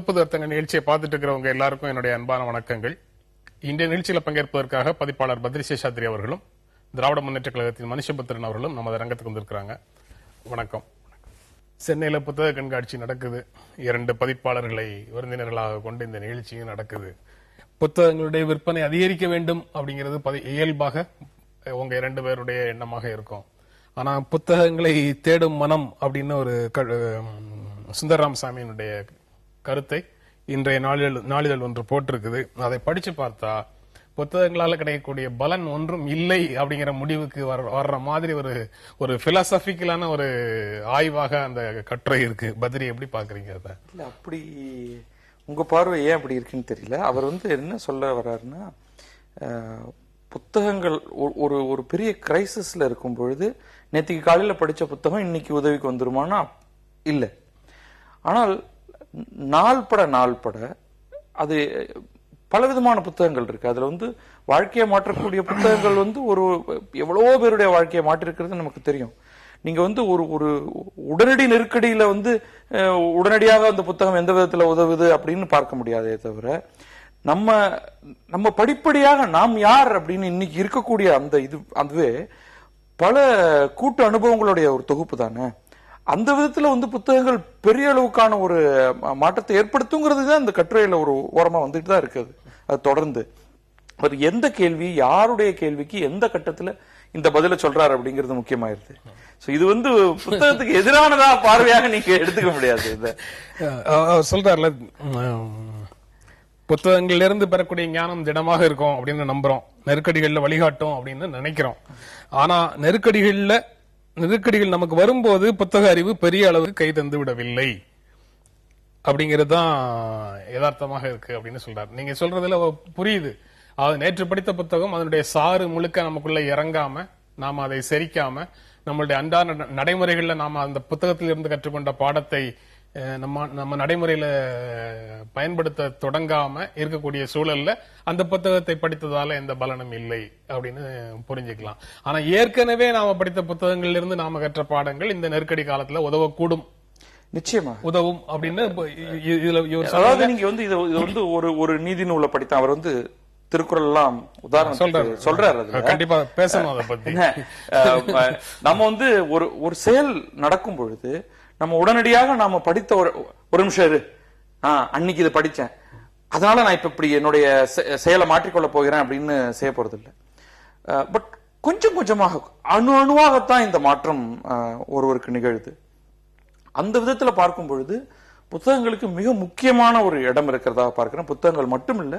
புது அர்த்தங்கள் நிகழ்ச்சியை பார்த்துட்டு இருக்கிறவங்க எல்லாருக்கும் என்னுடைய அன்பான வணக்கங்கள். இன்றைய நிகழ்ச்சியில பங்கேற்பதற்காக பதிப்பாளர் பத்ரிசேஷாத்ரி அவர்களும் திராவிட முன்னேற்ற கழகத்தின் மனுஷபுத்திரன் அவர்களும் நமது அரங்கத்துக்கு வந்திருக்கிறாங்க. வணக்கம். சென்னையில புத்தக கண்காட்சி நடக்குது. 2 பதிப்பாளர்களை விருந்தினர்களாக கொண்டு இந்த நிகழ்ச்சியும் நடக்குது. புத்தகங்களுடைய விற்பனை அதிகரிக்க வேண்டும் அப்படிங்கிறது இயல்பாக உங்க 2 பேருடைய எண்ணமாக இருக்கும். ஆனா புத்தகங்களை தேடும் மனம் அப்படின்னு ஒரு சுந்தரராமசாமியினுடைய கருத்தை இன்றைய நாளிதழ் ஒன்று போட்டிருக்குது. அதை படிச்சு பார்த்தா புத்தகங்களால கிடைக்கக்கூடிய பலன் ஒன்றும் இல்லை அப்படிங்கிற முடிவுக்கு வர்ற மாதிரி ஒரு பிலாசபிக்கலான ஒரு ஆய்வாக அந்த கட்டுரை இருக்கு. பத்ரி, எப்படி பாக்குறீங்க அத? இல்ல, அப்படி உங்க பார்வை ஏன் அப்படி இருக்குன்னு தெரியல. அவர் என்ன சொல்ல வர்றாருன்னா, புத்தகங்கள் ஒரு பெரிய கிரைசிஸ்ல இருக்கும் பொழுது நேற்றுக்கு காலையில படிச்ச புத்தகம் இன்னைக்கு உதவிக்கு வந்துருமானா இல்ல. ஆனால் நாள் பட அது பலவிதமான புத்தகங்கள் இருக்கு. அதுல வாழ்க்கையை மாற்றக்கூடிய புத்தகங்கள் ஒரு எவ்வளவோ பேருடைய வாழ்க்கையை மாற்றிருக்கிறது நமக்கு தெரியும். நீங்க ஒரு உடனடி நெருக்கடியில உடனடியாக அந்த புத்தகம் எந்த விதத்துல உதவுது அப்படின்னு பார்க்க முடியாதே தவிர, நம்ம படிப்படியாக நாம் யார் அப்படின்னு இன்னைக்கு இருக்கக்கூடிய அதுவே பல கூட்டு அனுபவங்களுடைய ஒரு தொகுப்பு தானே. அந்த விதத்துல புத்தகங்கள் பெரிய அளவுக்கான ஒரு மாற்றத்தை ஏற்படுத்துங்கிறது தான் இந்த கட்டுரையில ஒரு ஓரமா வந்துட்டு தான் இருக்குது. அது தொடர்ந்து அவர் எந்த கேள்வி, யாருடைய கேள்விக்கு எந்த கட்டத்துல இந்த பதில சொல்றாரு அப்படிங்கிறது முக்கியமாயிருது. இது புத்தகத்துக்கு எதிரானதா பார்வையாக நீங்க எடுத்துக்க முடியாது. சொல்றாருல, புத்தகங்கள்ல இருந்து பெறக்கூடிய ஞானம் திடமாக இருக்கும் அப்படின்னு நம்புறோம், நெருக்கடிகள்ல வழிகாட்டும் அப்படின்னு நினைக்கிறோம். ஆனா நெருக்கடிகள் நமக்கு வரும்போது புத்தக அறிவு பெரிய அளவுக்கு கை தந்து விடவில்லை அப்படிங்கிறது தான் யதார்த்தமாக இருக்கு அப்படின்னு சொல்றாரு. நீங்க சொல்றதுல புரியுது. அது நேற்று படித்த புத்தகம் அதனுடைய சாறு முழுக்க நமக்குள்ள இறங்காம, நாம அதை செரிக்காம, நம்மளுடைய அன்றாட நடைமுறைகள்ல நாம அந்த புத்தகத்திலிருந்து கற்றுக்கொண்ட பாடத்தை நம்ம நடைமுறையில பயன்படுத்த தொடங்காம இருக்கக்கூடிய சூழல்ல அந்த புத்தகத்தை படித்ததால எந்த பலனும் இல்லை அப்படின்னு புரிஞ்சுக்கலாம். ஆனா ஏற்கனவே நாம படித்த புத்தகங்கள்ல இருந்து நாம கற்ற பாடங்கள் இந்த நெருக்கடி காலத்துல உதவக்கூடும், நிச்சயமா உதவும் அப்படின்னு இதுல நீங்க ஒரு நீதி நூலை படித்த அவர் திருக்குறள் எல்லாம் உதாரணம் சொல்றாரு. கண்டிப்பா பேசணும் அதை பத்தி. நம்ம ஒரு செயல் நடக்கும் பொழுது நம்ம உடனடியாக நாம படித்த ஒரு நிமிஷம் இரு, அன்னைக்கு இதை படிச்சேன், அதனால நான் இப்ப இப்படி என்னுடைய செயலை மாற்றிக்கொள்ள போகிறேன் அப்படின்னு செய்ய போறது இல்லை. பட் கொஞ்சம் கொஞ்சமாக அணுவாகத்தான் இந்த மாற்றம் ஒருவருக்கு நிகழுது. அந்த விதத்துல பார்க்கும் பொழுது புத்தகங்களுக்கு மிக முக்கியமான ஒரு இடம் இருக்கிறதா பார்க்கிறேன். புத்தகங்கள் மட்டும் இல்ல,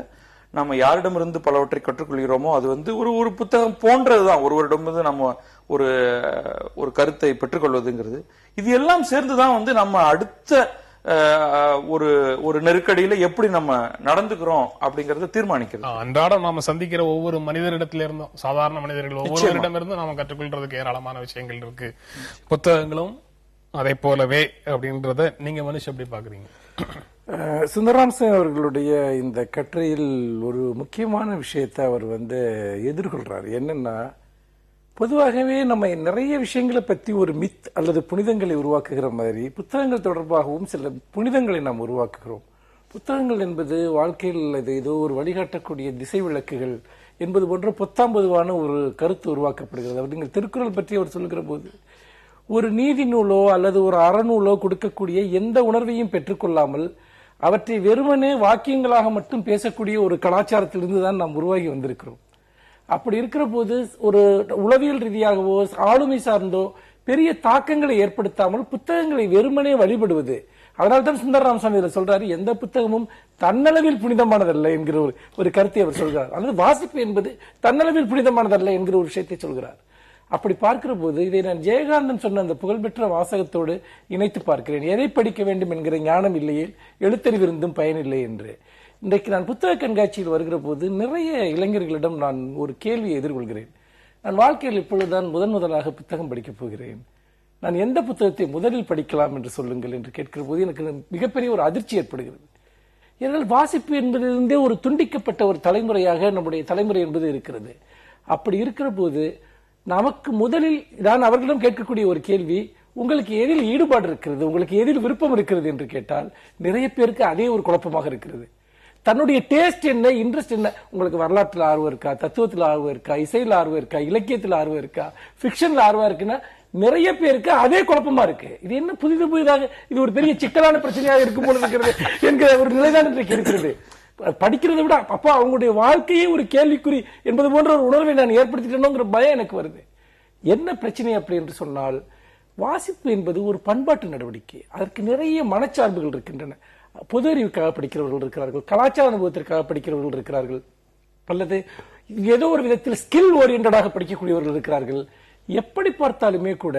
நம்ம யாரிடமிருந்து பலவற்றை கற்றுக்கொள்கிறோமோ அது ஒரு புத்தகம் போன்றதுதான். ஒருவரிடம் நம்ம ஒரு கருத்தை பெற்றுக்கொள்வதுங்கிறது, இது எல்லாம் சேர்ந்துதான் நம்ம அடுத்த ஒரு நெருக்கடியில எப்படி நம்ம நடந்துக்கிறோம் அப்படிங்கறத தீர்மானிக்கிறது. அன்றாடம் நாம சந்திக்கிற ஒவ்வொரு மனிதரிடத்துல இருந்தும், சாதாரண மனிதர்கள் ஒவ்வொருவரிடம் இருந்தும் நாம கற்றுக்கொள்றதுக்கு ஏராளமான விஷயங்கள் இருக்கு. புத்தகங்களும் அதை போலவே அப்படின்றத நீங்க மனுஷன் எப்படி பாக்குறீங்க? சுந்தரராமசாமி அவர்களுடைய இந்த கட்டுரையில் ஒரு முக்கியமான விஷயத்தை அவர் எதிர்கொள்றாரு. என்னன்னா, பொதுவாகவே நம்ம நிறைய விஷயங்களை பத்தி ஒரு மித் அல்லது புனிதங்களை உருவாக்குகிற மாதிரி புத்தகங்கள் தொடர்பாகவும் சில புனிதங்களை நாம் உருவாக்குகிறோம். புத்தகங்கள் என்பது வாழ்க்கையில் ஏதோ ஒரு வழிகாட்டக்கூடிய திசை விளக்குகள் என்பது போன்ற பொத்தாம்பதுவான ஒரு கருத்து உருவாக்கப்படுகிறது. அப்படிங்கிற திருக்குறள் பற்றி அவர் சொல்லுகிற போது, ஒரு நீதி நூலோ அல்லது ஒரு அறநூலோ கொடுக்கக்கூடிய எந்த உணர்வையும் பெற்றுக்கொள்ளாமல் அவற்றை வெறுமனே வாக்கியங்களாக மட்டும் பேசக்கூடிய ஒரு கலாச்சாரத்திலிருந்து தான் நாம் உருவாகி வந்திருக்கிறோம். அப்படி இருக்கிற போது ஒரு உளவியல் ரீதியாகவோ ஆளுமை சார்ந்தோ பெரிய தாக்கங்களை ஏற்படுத்தாமல் புத்தகங்களை வெறுமனே வழிபடுவது. அதனால்தான் சுந்தரராமசாமி இதில் சொல்றாரு, எந்த புத்தகமும் தன்னளவில் புனிதமானதல்ல என்கிற ஒரு கருத்தை அவர் சொல்கிறார். அல்லது வாசிப்பு என்பது தன்னளவில் புனிதமானதல்ல என்கிற ஒரு விஷயத்தை சொல்கிறார். அப்படி பார்க்கிற போது இதை நான் ஜெயகாந்தன் சொன்ன அந்த புகழ்பெற்ற வாசகத்தோடு இணைத்து பார்க்கிறேன். எதை படிக்க வேண்டும் என்கிற ஞானம் இல்லையே எழுத்தறிவிருந்தும் பயனில்லை என்று. இன்றைக்கு நான் புத்தக கண்காட்சியில் வருகிற போது நிறைய இளைஞர்களிடம் நான் ஒரு கேள்வியை எதிர்கொள்கிறேன். நான் வாழ்க்கையில் இப்பொழுதுதான் முதலாக புத்தகம் படிக்கப் போகிறேன், நான் எந்த புத்தகத்தை முதலில் படிக்கலாம் என்று சொல்லுங்கள் என்று கேட்கிற போது எனக்கு மிகப்பெரிய ஒரு அதிர்ச்சி ஏற்படுகிறது. ஏனால் வாசிப்பு என்பதிலிருந்தே ஒரு துண்டிக்கப்பட்ட ஒரு தலைமுறையாக நம்முடைய தலைமுறை என்பது இருக்கிறது. அப்படி இருக்கிற போது நமக்கு முதலில் நான் அவர்களிடம் கேட்கக்கூடிய ஒரு கேள்வி, உங்களுக்கு எதில் ஈடுபாடு இருக்கிறது, உங்களுக்கு எதில் விருப்பம் இருக்கிறது என்று கேட்டால் நிறைய பேருக்கு அதே ஒரு குழப்பமாக இருக்கிறது. தன்னுடைய டேஸ்ட் என்ன, இன்ட்ரெஸ்ட் என்ன, உங்களுக்கு வரலாற்றில் ஆர்வம் இருக்கா, தத்துவத்தில் ஆர்வம் இருக்கா, இசையில் ஆர்வம் இருக்கா, இலக்கியத்தில் ஆர்வம் இருக்கா, பிக்ஷன்ல ஆர்வம் இருக்குன்னா நிறைய பேருக்கு அதே குழப்பமா இருக்கு. இது என்ன புதிதாக இது ஒரு பெரிய சிக்கலான பிரச்சனையாக இருக்கும் போல இருக்கிறது என்கிற ஒரு நிலைதான் இன்றைக்கு இருக்கிறது. படிக்கிறதை விட அப்பா அவங்களுடைய வாழ்க்கையே ஒரு கேள்விக்குறி என்பது போன்ற ஒரு உணர்வை நான் ஏற்படுத்திட்டேனோங்கிற பயம் எனக்கு வருது. என்ன பிரச்சனை அப்படி என்று சொன்னால், வாசிப்பு என்பது ஒரு பண்பாட்டு நடவடிக்கை. அதற்கு நிறைய மனச்சார்புகள் இருக்கின்றன. பொது அறிவுக்காக படிக்கிறவர்கள் இருக்கிறார்கள், கலாச்சார அனுபவத்திற்காக படிக்கிறவர்கள் இருக்கிறார்கள், அல்லது ஏதோ ஒரு விதத்தில் ஸ்கில் ஓரியன்டாக படிக்கக்கூடியவர்கள் இருக்கிறார்கள். எப்படி பார்த்தாலுமே கூட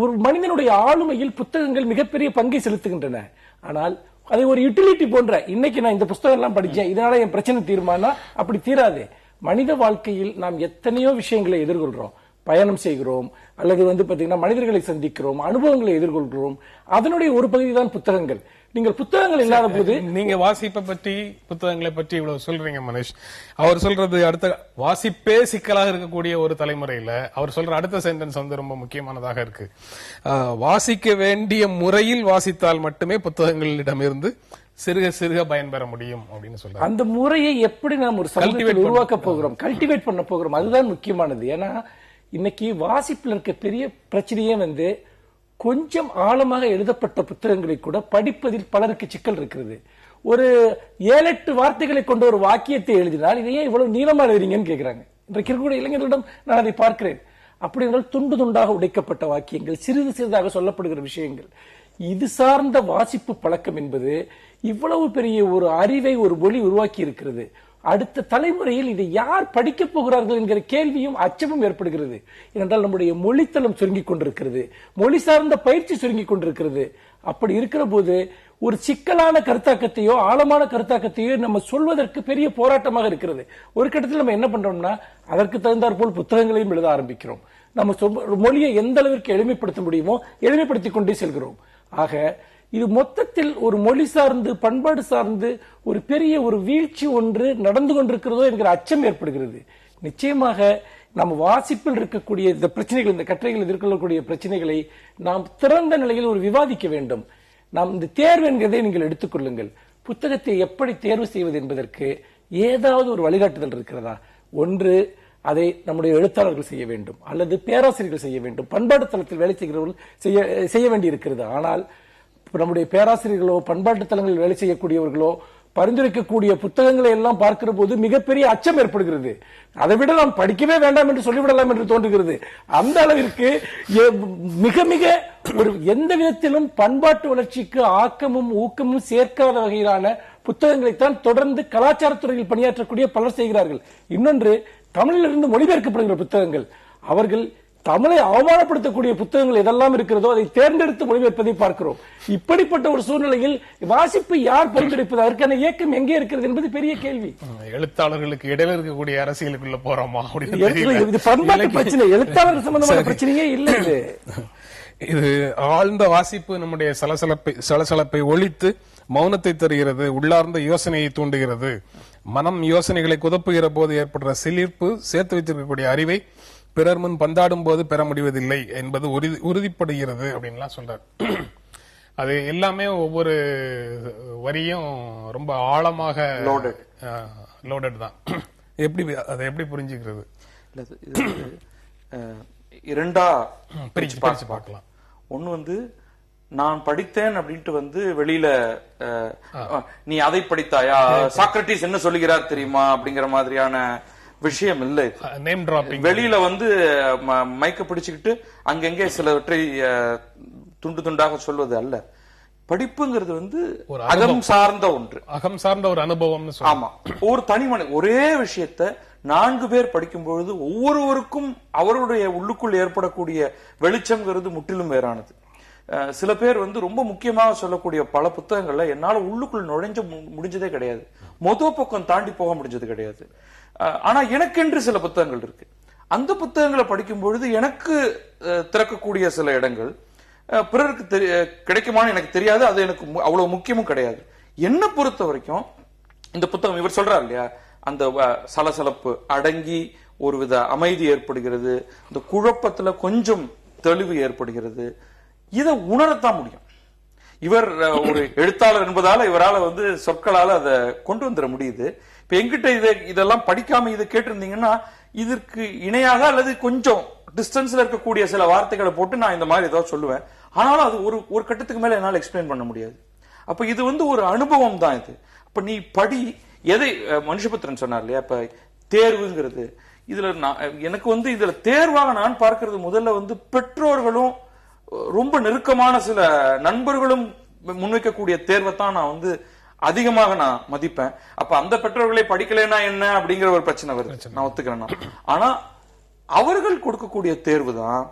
ஒரு மனிதனுடைய ஆளுமையில் புத்தகங்கள் மிகப்பெரிய பங்கை செலுத்துகின்றன. ஆனால் அதை ஒரு யூட்டிலிட்டி போன்ற, இன்னைக்கு நான் இந்த புத்தகம் எல்லாம் படிச்சேன் இதனால என் பிரச்சனை தீர்மானா அப்படி தீராது. மனித வாழ்க்கையில் நாம் எத்தனையோ விஷயங்களை எதிர்கொள்றோம், பயணம் செய்கிறோம், அல்லது பாத்தீங்கன்னா மனிதர்களை சந்திக்கிறோம், அனுபவங்களை எதிர்கொள்கிறோம். அதனுடைய ஒரு பகுதி தான் புத்தகங்கள். நீங்கள் புத்தகங்கள் இல்லாத போது நீங்க வாசிப்பை பற்றி புத்தகங்களை பற்றி இவ்வளவு சொல்றீங்க மனிஷ். அவர் சொல்றது அடுத்த வாசிப்பே சிக்கலாக இருக்கக்கூடிய ஒரு தலைமுறையில அவர் சொல்ற அடுத்த சென்டென்ஸ் ரொம்ப முக்கியமானதாக இருக்கு. வாசிக்க வேண்டிய முறையில் வாசித்தால் மட்டுமே புத்தகங்களிடமிருந்து சிறுக சிறுக பயன்பெற முடியும் அப்படின்னு சொல்றாங்க. அந்த முறையை எப்படி நாம் ஒரு சமூகத்தில் உருவாக்க போகிறோம், கல்டிவேட் பண்ண போகிறோம், அதுதான் முக்கியமானது. ஏன்னா இன்னைக்கு வாசிப்புல இருக்க பெரிய பிரச்சனையே கொஞ்சம் ஆழமாக எழுதப்பட்ட புத்தகங்களை கூட படிப்பதில் பலருக்கு சிக்கல் இருக்கிறது. ஒரு 7-8 வார்த்தைகளை கொண்ட ஒரு வாக்கியத்தை எழுதினால் இதையே இவ்வளவு நீளமா எழுதுறீங்கன்னு கேட்கிறாங்க. இன்றைக்கு இருக்கக்கூடிய இளைஞர்களிடம் நான் அதை பார்க்கிறேன். அப்படி என்றால் துண்டு துண்டாக உடைக்கப்பட்ட வாக்கியங்கள், சிறிது சிறிதாக சொல்லப்படுகிற விஷயங்கள், இது சார்ந்த வாசிப்பு பழக்கம் என்பது இவ்வளவு பெரிய ஒரு அறிவை ஒரு மொழி உருவாக்கி இருக்கிறது. அடுத்த தலைமுறையில் இதை யார் படிக்க போகிறார்கள் என்கிற கேள்வியும் அச்சமும் ஏற்படுகிறது. ஏனென்றால் நம்முடைய மொழித்தளம் சுருங்கிக் கொண்டிருக்கிறது, மொழி சார்ந்த பயிற்சி சுருங்கிக் கொண்டிருக்கிறது. அப்படி இருக்கிற போது ஒரு சிக்கலான கருத்தாக்கத்தையோ ஆழமான கருத்தாக்கத்தையோ நம்ம சொல்வதற்கு பெரிய போராட்டமாக இருக்கிறது. ஒரு கட்டத்தில் நம்ம என்ன பண்றோம்னா அதற்கு தகுந்தாற் போல் புத்தகங்களையும் எழுத ஆரம்பிக்கிறோம். நம்ம மொழியை எந்த அளவிற்கு எளிமைப்படுத்த முடியுமோ எளிமைப்படுத்திக் கொண்டே செல்கிறோம். ஆக இது மொத்தத்தில் ஒரு மொழி சார்ந்து பண்பாடு சார்ந்து ஒரு பெரிய ஒரு வீழ்ச்சி ஒன்று நடந்து கொண்டிருக்கிறதோ என்கிற அச்சம் ஏற்படுகிறது. நிச்சயமாக நம்ம வாசிப்பில் இருக்கக்கூடிய இந்த பிரச்சனைகள், இந்த கட்டுரைகள் எதிர்கொள்ளக்கூடிய பிரச்சனைகளை நாம் திறந்த நிலையில் ஒரு விவாதிக்க வேண்டும். நாம் இந்த தேர்வு என்கிறதை நீங்கள் எடுத்துக்கொள்ளுங்கள். புத்தகத்தை எப்படி தேர்வு செய்வது என்பதற்கு ஏதாவது ஒரு வழிகாட்டுதல் இருக்கிறதா? ஒன்று, அதை நம்முடைய எழுத்தாளர்கள் செய்ய வேண்டும், அல்லது பேராசிரியர்கள் செய்ய வேண்டும், பண்பாட்டு தளத்தில் வேலை செய்கிறவர்கள் செய்ய வேண்டி இருக்கிறது. ஆனால் நம்முடைய பேராசிரியர்களோ பண்பாட்டு தளங்களில் வேலை செய்யக்கூடியவர்களோ பரிந்துரைக்கக்கூடிய புத்தகங்களை எல்லாம் பார்க்கிற போது மிகப்பெரிய அச்சம் ஏற்படுகிறது. அதை விட நாம் படிக்கவே வேண்டாம் என்று சொல்லிவிடலாம் என்று தோன்றுகிறது. அந்த அளவிற்கு மிக மிக ஒரு எந்த விதத்திலும் பண்பாட்டு வளர்ச்சிக்கு ஆக்கமும் ஊக்கமும் சேர்க்காத வகையிலான புத்தகங்களைத்தான் தொடர்ந்து கலாச்சாரத்துறையில் பணியாற்றக்கூடிய பலர் செய்கிறார்கள். இன்னொன்று, தமிழிலிருந்து மொழிபெயர்க்கப்படுகிற புத்தகங்கள், அவர்கள் தமிழை அவமானப்படுத்தக்கூடிய புத்தகங்கள் எதெல்லாம் இருக்கிறதோ அதை தேர்ந்தெடுத்து மொழிபெயர்ப்பதை பார்க்கிறோம். இப்படிப்பட்ட ஒரு சூழ்நிலையில் வாசிப்பு யார் பரிந்துரைப்பது, அதற்கான இயக்கம் எங்கே இருக்கிறது என்பது பெரிய கேள்வி. எழுத்தாளர்களுக்கு இடையில இருக்கக்கூடிய அரசியலுக்குள்ள போறோமா? இது பண்பாட்டு பிரச்சனை, எழுத்தாளர் சம்பந்தமான பிரச்சனையே இல்லை. இது ஆழ்ந்த வாசிப்பு நம்முடைய சலசலப்பை ஒழித்து மௌனத்தை தருகிறது, உள்ளார்ந்த யோசனையை தூண்டுகிறது. மனம் யோசனைகளை குதப்புகிற போது ஏற்படுற சிலிர்ப்பு சேர்த்து வைத்திருக்கக்கூடிய அறிவை பிறர் முன் பந்தாடும் போது பெற முடிவதில்லை என்பது உறுதிப்படுகிறது அப்படின்லாம் சொல்றாரு. அது எல்லாமே ஒவ்வொரு வரியும் ரொம்ப ஆழமாக லோடட் தான். அதை எப்படி புரிஞ்சுக்கிறது? இரண்டா பிரிச்சு பார்க்கலாம். ஒண்ணு நான் படித்தேன் அப்படின்ட்டு வெளியில நீ அதை படித்தாயா, சாக்ரட்டிஸ் என்ன சொல்லுகிறார் தெரியுமா அப்படிங்கிற மாதிரியான விஷயம் இல்லை. நேம் டிராப்பிங், வெளியில மைக்க பிடிச்சுக்கிட்டு அங்கங்கே சிலவற்றை துண்டு துண்டாக சொல்வது அல்ல. படிப்புங்கிறது அகம் சார்ந்த ஒன்று, அகம் சார்ந்த ஒரு அனுபவம். ஆமா, ஒரு தனி மனிதன் ஒரே விஷயத்த 4 பேர் படிக்கும் பொழுது ஒவ்வொருவருக்கும் அவருடைய உள்ளுக்குள் ஏற்படக்கூடிய வெளிச்சம்ங்கிறது முற்றிலும் வேறானது. சில பேர் ரொம்ப முக்கியமாக சொல்லக்கூடிய பல புத்தகங்கள்ல என்னால உள்ளுக்குள் முடிஞ்சதே கிடையாது, மொத பக்கம் தாண்டி போக முடிஞ்சது கிடையாது. ஆனா எனக்கென்று சில புத்தகங்கள் இருக்கு. அந்த புத்தகங்களை படிக்கும் பொழுது எனக்கு திறக்கக்கூடிய சில இடங்கள் பிறருக்கு கிடைக்குமான்னு எனக்கு தெரியாது. அது எனக்கு அவ்வளவு முக்கியமும் கிடையாது. என்ன பொறுத்த வரைக்கும் இந்த புத்தகம், இவர் சொல்றாரு இல்லையா, அந்த சலசலப்பு அடங்கி ஒரு வித அமைதி ஏற்படுகிறது, இந்த குழப்பத்துல கொஞ்சம் தெளிவு ஏற்படுகிறது. இதை உணரத்தான் முடியும். இவர் ஒரு எழுத்தாளர் என்பதால இவரால சொற்களால அதை கொண்டு வந்துட முடியுது. இப்ப எங்கிட்ட இதெல்லாம் படிக்காம இதை கேட்டிருந்தீங்கன்னா இதற்கு இணையாக அல்லது கொஞ்சம் டிஸ்டன்ஸ்ல இருக்கக்கூடிய சில வார்த்தைகளை போட்டு நான் இந்த மாதிரி ஏதாவது சொல்லுவேன். ஆனாலும் அது ஒரு கட்டத்துக்கு மேல என்னால எக்ஸ்பிளைன் பண்ண முடியாது. அப்ப இது ஒரு அனுபவம் தான் இது. அப்ப நீ படி, எதை மனுஷபுத்திரன் சொன்னார் இல்லையா, இப்ப தேர்வுங்கிறது இதுல எனக்கு இதுல தேர்வாக நான் பார்க்கிறது முதல்ல பெற்றோர்களும் ரொம்ப நெருக்கமான சில நண்பர்களும் முன்வைக்கக்கூடிய தேர்வை தான் நான் அதிகமாக நான் மதிப்பேன். அப்ப அந்த பெற்றோர்களை படிக்கலைன்னா என்ன அப்படிங்கிற ஒரு பிரச்சனை வருது, நான் ஒத்துக்கிறேன். ஆனா அவர்கள் கொடுக்கக்கூடிய தேர்வு தான்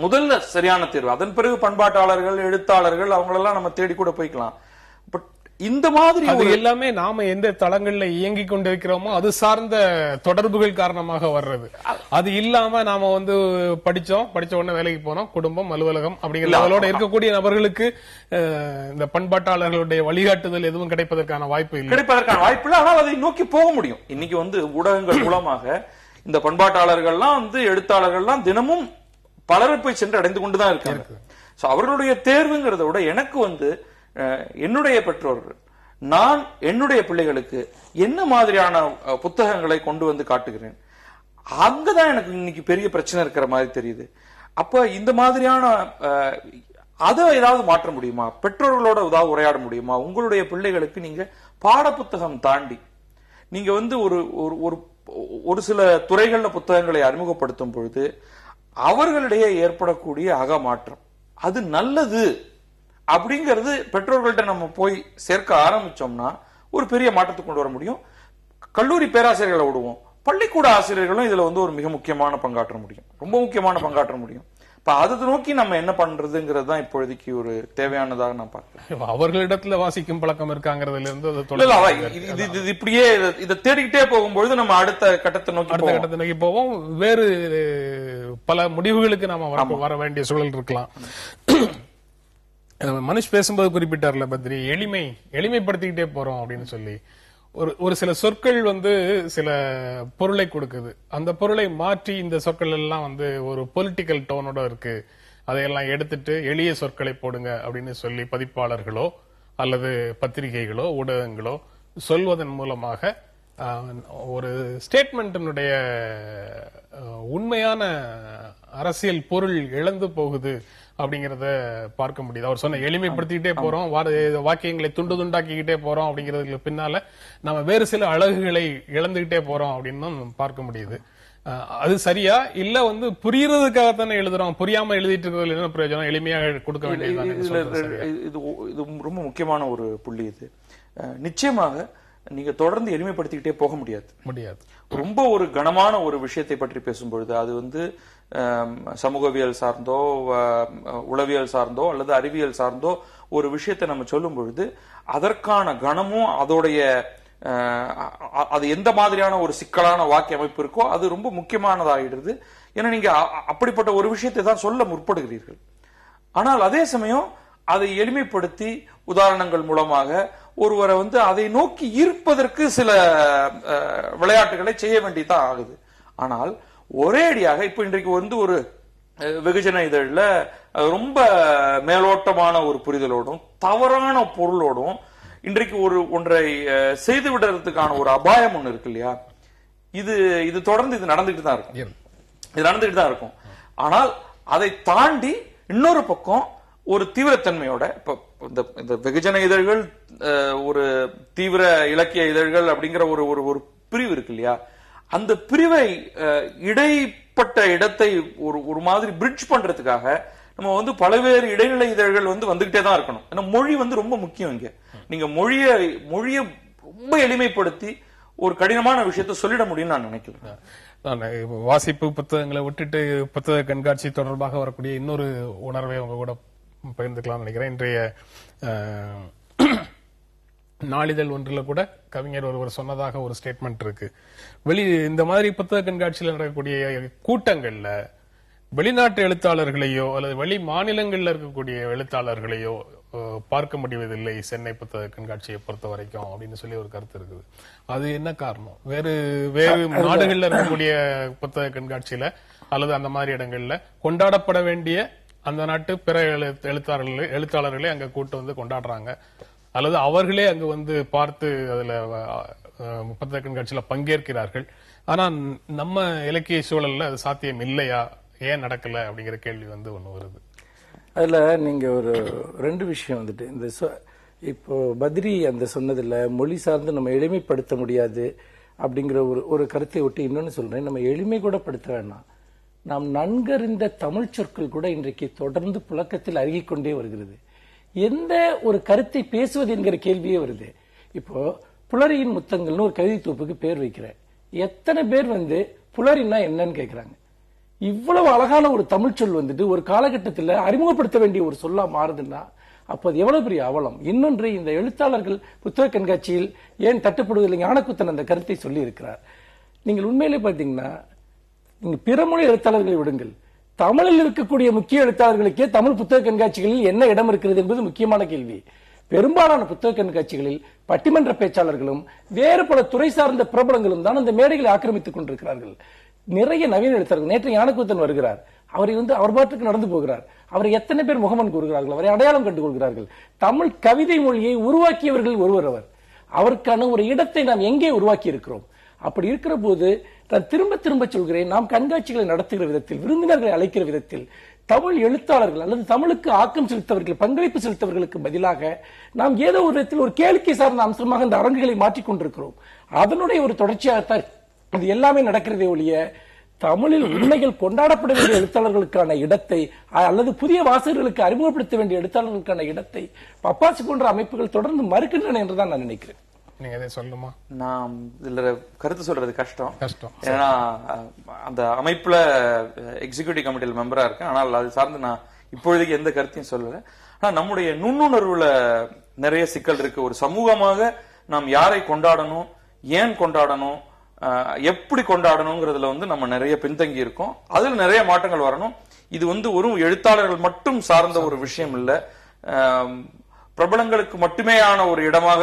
முதல்ல சரியான தேர்வு. அதன் பிறகு பண்பாட்டாளர்கள், எழுத்தாளர்கள் அவங்களெல்லாம் நம்ம தேடி கூட போய்க்கலாம். பட் இந்த மாதிரி அது எல்லாமே நாம எந்த தளங்கள்ல இயங்கி கொண்டிருக்கிறோமோ அது சார்ந்த தொடர்புகள் காரணமாக வர்றது. அது இல்லாம நாம படிச்ச உடனே வேலைக்கு போனோம், குடும்பம், அலுவலகம் அப்படிங்கிற இருக்கக்கூடிய நபர்களுக்கு இந்த பண்பாட்டாளர்களுடைய வழிகாட்டுதல் எதுவும் கிடைப்பதற்கான வாய்ப்பு இல்லை. ஆனால் அதை நோக்கி போக முடியும். இன்னைக்கு ஊடகங்கள் மூலமாக இந்த பண்பாட்டாளர்கள்லாம் எழுத்தாளர்கள்லாம் தினமும் பலரை போய் சென்று அடைந்து கொண்டுதான் இருக்காங்க. அவர்களுடைய தேர்வுங்கிறத விட எனக்கு என்னுடைய பெற்றோர்கள், நான் என்னுடைய பிள்ளைகளுக்கு என்ன மாதிரியான புத்தகங்களை கொண்டு காட்டுகிறேன், அங்கதான் எனக்கு இன்னைக்கு பெரிய பிரச்சனை இருக்கிற மாதிரி தெரியுது. அப்ப இந்த மாதிரியான அதை ஏதாவது மாற்ற முடியுமா, பெற்றோர்களோட ஏதாவது உரையாட முடியுமா? உங்களுடைய பிள்ளைகளுக்கு நீங்க பாட புத்தகம் தாண்டி நீங்க ஒரு சில துறைகள்ல புத்தகங்களை அறிமுகப்படுத்தும் பொழுது அவர்களிடையே ஏற்படக்கூடிய அகமாற்றம் அது நல்லது அப்படிங்கிறது பெற்றோர்கள்ட்ட நம்ம போய் சேர்க்க ஆரம்பிச்சோம்னா ஒரு பெரிய மாற்றத்தை கொண்டு வர முடியும். கல்லூரி பேராசிரியர்களை விடுவோம், பள்ளிக்கூட ஆசிரியர்களும் இதுல ஒரு மிக முக்கியமான பங்காற்ற முடியும், ரொம்ப முக்கியமான பங்காற்ற முடியும். இப்ப அதை நோக்கி நம்ம என்ன பண்றதுங்கிறது தான் இப்போதைக்கு ஒரு தேவையானதாக நான் பார்க்கிறேன். அவர்களிடத்துல வாசிக்கும் பழக்கம் இருக்காங்கிறதுல இருந்து இப்படியே இதை தேடிக்கிட்டே போகும்பொழுது நம்ம அடுத்த கட்டத்தை நோக்கி போவோம். வேறு பல முடிவுகளுக்கு நாம வர வேண்டிய சூழல் இருக்கலாம். மனுஷ் பேசும்போது குறிப்பிட்டார்ல பத்ரி, எளிமைப்படுத்திக்கிட்டே போறோம் அப்படின்னு சொல்லி ஒரு சில சொற்கள் சில பொருளை கொடுக்குது. அந்த பொருளை மாற்றி இந்த சொற்கள் எல்லாம் ஒரு பொலிட்டிக்கல் டோனோட இருக்கு, அதையெல்லாம் எடுத்துட்டு எளிய சொற்களை போடுங்க அப்படின்னு சொல்லி பதிப்பாளர்களோ அல்லது பத்திரிகைகளோ ஊடகங்களோ சொல்வதன் மூலமாக ஒரு ஸ்டேட்மெண்ட்டினுடைய உண்மையான அரசியல் பொருள் இழந்து போகுது அப்படிங்கறத பார்க்க முடியுது. அவர் சொன்ன எளிமைப்படுத்திக்கிட்டே போறோம், வாக்கியங்களை துண்டு துண்டாக்கிக்கிட்டே போறோம் அப்படிங்கிறதுக்கு பின்னால நம்ம வேறு சில அழகுகளை இழந்துகிட்டே போறோம் அப்படின்னு பார்க்க முடியுது. அது சரியா இல்ல புரியறதுக்காகத்தானே எழுதுறோம், புரியாம எழுதிட்டு இருக்கிறதுல என்ன பிரயோஜனம், எளிமையாக கொடுக்க வேண்டியது. இது ரொம்ப முக்கியமான ஒரு புள்ளி. இது நிச்சயமாக நீங்க தொடர்ந்து எளிமைப்படுத்திக்கிட்டே போக முடியாது. ரொம்ப ஒரு கனமான ஒரு விஷயத்தை பற்றி பேசும்பொழுது அது சமூகவியல் சார்ந்தோ உளவியல் சார்ந்தோ அல்லது அறிவியல் சார்ந்தோ ஒரு விஷயத்தை நம்ம சொல்லும் பொழுது அதற்கான கனமும் அதோடைய அது எந்த மாதிரியான ஒரு சிக்கலான வாக்கிய அமைப்பு இருக்கோ அது ரொம்ப முக்கியமானதாகிடுது. ஏன்னா நீங்க அப்படிப்பட்ட ஒரு விஷயத்தை தான் சொல்ல முற்படுகிறீர்கள். ஆனால் அதே சமயம் அதை எளிமைப்படுத்தி உதாரணங்கள் மூலமாக ஒருவரை அதை நோக்கி ஈர்ப்பதற்கு சில விளையாட்டுகளை செய்ய வேண்டியதான் ஆகுது. ஆனால் ஒரே அடியாக இப்ப இன்றைக்கு ஒரு வெகுஜன இதழில் ரொம்ப மேலோட்டமான ஒரு புரிதலோடும் தவறான பொருளோடும் இன்றைக்கு ஒன்றை செய்து விடுறதுக்கான ஒரு அபாயம் ஒண்ணு இருக்கு இல்லையா, இது தொடர்ந்து இது நடந்துட்டு தான் இருக்கும். ஆனால் அதை தாண்டி இன்னொரு பக்கம் ஒரு தீவிரத்தன்மையோட இப்ப இந்த வெகுஜன இதழ்கள் ஒரு தீவிர இலக்கிய இதழ்கள் அப்படிங்கிற ஒரு பிரிவு இருக்கு இல்லையா, அந்த பிரிவை இடைப்பட்ட இடத்தை ஒரு மாதிரி பிரிட்ஜ் பண்றதுக்காக நம்ம பல்வேறு இடைநிலை இதழ்கள் வந்துகிட்டே தான் இருக்கணும். ஏன்னா மொழி ரொம்ப முக்கியம். இங்க நீங்க மொழிய ரொம்ப எளிமைப்படுத்தி ஒரு கடினமான விஷயத்தை சொல்லிட முடியும்னு நான் நினைக்கிறேன். வாசிப்பு புத்தகங்களை விட்டுட்டு புத்தக கண்காட்சி தொடர்பாக வரக்கூடிய இன்னொரு உணர்வை அவங்க கூட பகிர்ந்துக்கலாம் நினைக்கிறேன். இன்றைய நாளிதழ் ஒன்றில் கூட கவிஞர் ஒருவர் சொன்னதாக ஒரு ஸ்டேட்மெண்ட் இருக்கு. இந்த மாதிரி புத்தக கண்காட்சியில் நடக்கக்கூடிய கூட்டங்கள்ல வெளிநாட்டு எழுத்தாளர்களையோ அல்லது வெளி மாநிலங்கள்ல இருக்கக்கூடிய எழுத்தாளர்களையோ பார்க்க முடிவதில்லை சென்னை புத்தக கண்காட்சியை பொறுத்த வரைக்கும் அப்படின்னு சொல்லி ஒரு கருத்து இருக்குது. அது என்ன காரணம்? வேறு நாடுகள்ல இருக்கக்கூடிய புத்தக கண்காட்சியில அல்லது அந்த மாதிரி இடங்கள்ல கொண்டாடப்பட வேண்டிய அந்த நாட்டு பிற எழுத்தாளர்களே அங்க கூட்டு வந்து கொண்டாடுறாங்க, அல்லது அவர்களே அங்கு வந்து பார்த்து அதுல புத்தக கண்காட்சியில பங்கேற்கிறார்கள். ஆனா நம்ம இலக்கிய சூழல்ல அது சாத்தியம் இல்லையா, ஏன் நடக்கல அப்படிங்கிற கேள்வி வந்து ஒண்ணு வருது. அதுல நீங்க ஒரு 2 விஷயம் வந்துட்டு இந்த இப்போ பத்ரி அந்த சொன்னதுல மொழி சார்ந்து நம்ம எளிமைப்படுத்த முடியாது அப்படிங்கிற ஒரு கருத்தை ஒட்டி இன்னொன்னு சொல்றேன். நம்ம எளிமை கூட படுத்த வேண்டாம். நாம் நன்கறிந்த தமிழ் சொற்கள் கூட இன்றைக்கு தொடர்ந்து புழக்கத்தில் அருகிக்கொண்டே வருகிறது. எந்த ஒரு கருத்தை பேசுவது என்கிற கேள்வியே வருது. இப்போ புலரியின் முத்தங்கள்னு ஒரு கவிதை தொகுப்புக்கு பேர் வைக்கிறேன். எத்தனை பேர் வந்து புலரின்னா என்னன்னு கேட்கிறாங்க. இவ்வளவு அழகான ஒரு தமிழ் சொல் வந்துட்டு ஒரு காலகட்டத்தில் அறிமுகப்படுத்த வேண்டிய ஒரு சொல்லா மாறுதுன்னா அப்போ அது எவ்வளவு பெரிய அவலம். இன்னொன்று, இந்த எழுத்தாளர்கள் புத்தக கண்காட்சியில் ஏன் தட்டுப்படுவதில்லை, ஞானக்குத்தன் அந்த கருத்தை சொல்லி இருக்கிறார். நீங்கள் உண்மையிலே பார்த்தீங்கன்னா நீங்க பிறமொழி எழுத்தாளர்களை விடுங்கள், தமிழில் இருக்கக்கூடிய முக்கிய எழுத்தாளர்களுக்கே தமிழ் புத்தக கண்காட்சிகளில் என்ன இடம் இருக்கிறது என்பது முக்கியமான கேள்வி. பெரும்பாலான புத்தக கண்காட்சிகளில் பட்டிமன்ற பேச்சாளர்களும் வேறு பல துறை சார்ந்த பிரபலங்களும் தான் அந்த மேடைகளை ஆக்கிரமித்துக் கொண்டிருக்கிறார்கள். நிறைய நவீன எழுத்தாளர்கள், நேற்று ஞானக்குத்தன் வருகிறார், அவரை வந்து அவர் பாட்டுக்கு நடந்து போகிறார், அவரை எத்தனை பேர் முகமன் கூறுகிறார்கள், அவரை அடையாளம் கண்டுக் கொள்கிறார்கள். தமிழ் கவிதை மொழியை உருவாக்கியவர்கள் ஒருவர் அவர். அவருக்கான ஒரு இடத்தை நாம் எங்கே உருவாக்கி இருக்கிறோம்? அப்படி இருக்கிற போது நான் திரும்ப திரும்ப சொல்கிறேன், நாம் கண்காட்சிகளை நடத்துகிற விதத்தில், விருந்தினர்களை அழைக்கிற விதத்தில் தமிழ் எழுத்தாளர்கள் அல்லது தமிழுக்கு ஆக்கம் செலுத்தவர்கள், பங்களிப்பு செலுத்தவர்களுக்கு பதிலாக நாம் ஏதோ ஒரு விதத்தில் ஒரு கேளிக்கை சார்ந்த அம்சமாக இந்த அரங்குகளை மாற்றிக் கொண்டிருக்கிறோம். அதனுடைய ஒரு தொடர்ச்சியாகத்தான் இது எல்லாமே நடக்கிறதே ஒழிய தமிழில் உண்மைகள் கொண்டாடப்பட வேண்டிய எழுத்தாளர்களுக்கான இடத்தை அல்லது புதிய வாசகர்களுக்கு அறிமுகப்படுத்த வேண்டிய எழுத்தாளர்களுக்கான இடத்தை பப்பாசி போன்ற அமைப்புகள் தொடர்ந்து மறுக்கின்றன என்றுதான் நான் நினைக்கிறேன். நீங்க எதை சொல்லுமா? நான் இதுல கருத்து சொல்றது கஷ்டம். ஏன்னா அந்த அமைப்புல எக்ஸிகியூட்டிவ் கமிட்டியில் மெம்பரா இருக்கேன். ஆனால் அது சார்ந்து நான் இப்பொழுதைக்கு எந்த கருத்தையும் சொல்லல. ஆனா நம்முடைய நுண்ணுணர்வுல நிறைய சிக்கல் இருக்கு. ஒரு சமூகமாக நாம் யாரை கொண்டாடணும், ஏன் கொண்டாடணும், எப்படி கொண்டாடணுங்கிறதுல வந்து நம்ம நிறைய பின்தங்கி இருக்கோம். அதுல நிறைய மாற்றங்கள் வரணும். இது வந்து ஒரு எழுத்தாளர்கள் மட்டும் சார்ந்த ஒரு விஷயம் இல்ல, பிரபலங்களுக்கு மட்டுமேயான ஒரு இடமாக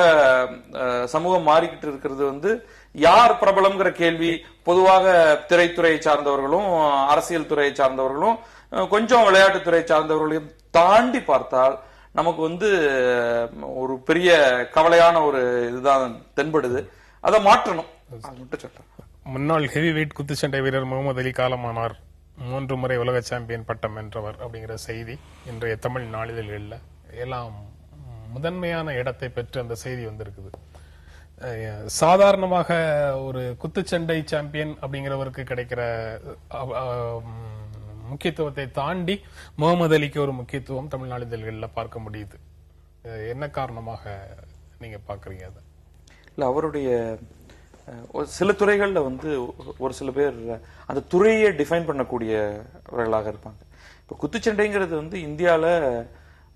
சமூகம் மாறிக்கிட்டு இருக்கிறது. வந்து யார் பிரபலம்ங்கிற கேள்வி பொதுவாக திரைத்துறையை சார்ந்தவர்களும் அரசியல் துறையை சார்ந்தவர்களும் கொஞ்சம் விளையாட்டுத்துறை சார்ந்தவர்களையும் தாண்டி பார்த்தால் நமக்கு வந்து ஒரு பெரிய கவலையான ஒரு இதுதான் தென்படுது. அதை மாற்றணும். முன்னாள் ஹெவி வெயிட் குத்துச்சண்டை வீரர் முகமது அலி காலமானார், 3 முறை உலக சாம்பியன் பட்டம் வென்றவர் அப்படிங்கிற செய்தி இன்றைய தமிழ் நாளிதழ்கள்ல எல்லாம் முதன்மையான இடத்தை பெற்று அந்த செய்தி வந்திருக்குது. சாதாரணமாக ஒரு குத்துச்சண்டை சாம்பியன் அப்படிங்கிறவருக்கு கிடைக்கிற முக்கியத்துவத்தை தாண்டி முகமது அலிக்கு ஒரு முக்கியத்துவம் தமிழ் நாளிதழ்கள்ல பார்க்க முடியுது. என்ன காரணமாக நீங்க பாக்குறீங்க? அதை இல்ல, அவருடைய சில துறைகள்ல வந்து ஒரு சில பேர் அந்த துறையை டிஃபைன் பண்ணக்கூடியவர்களாக இருப்பாங்க. இப்ப குத்துச்சண்டைங்கிறது வந்து இந்தியால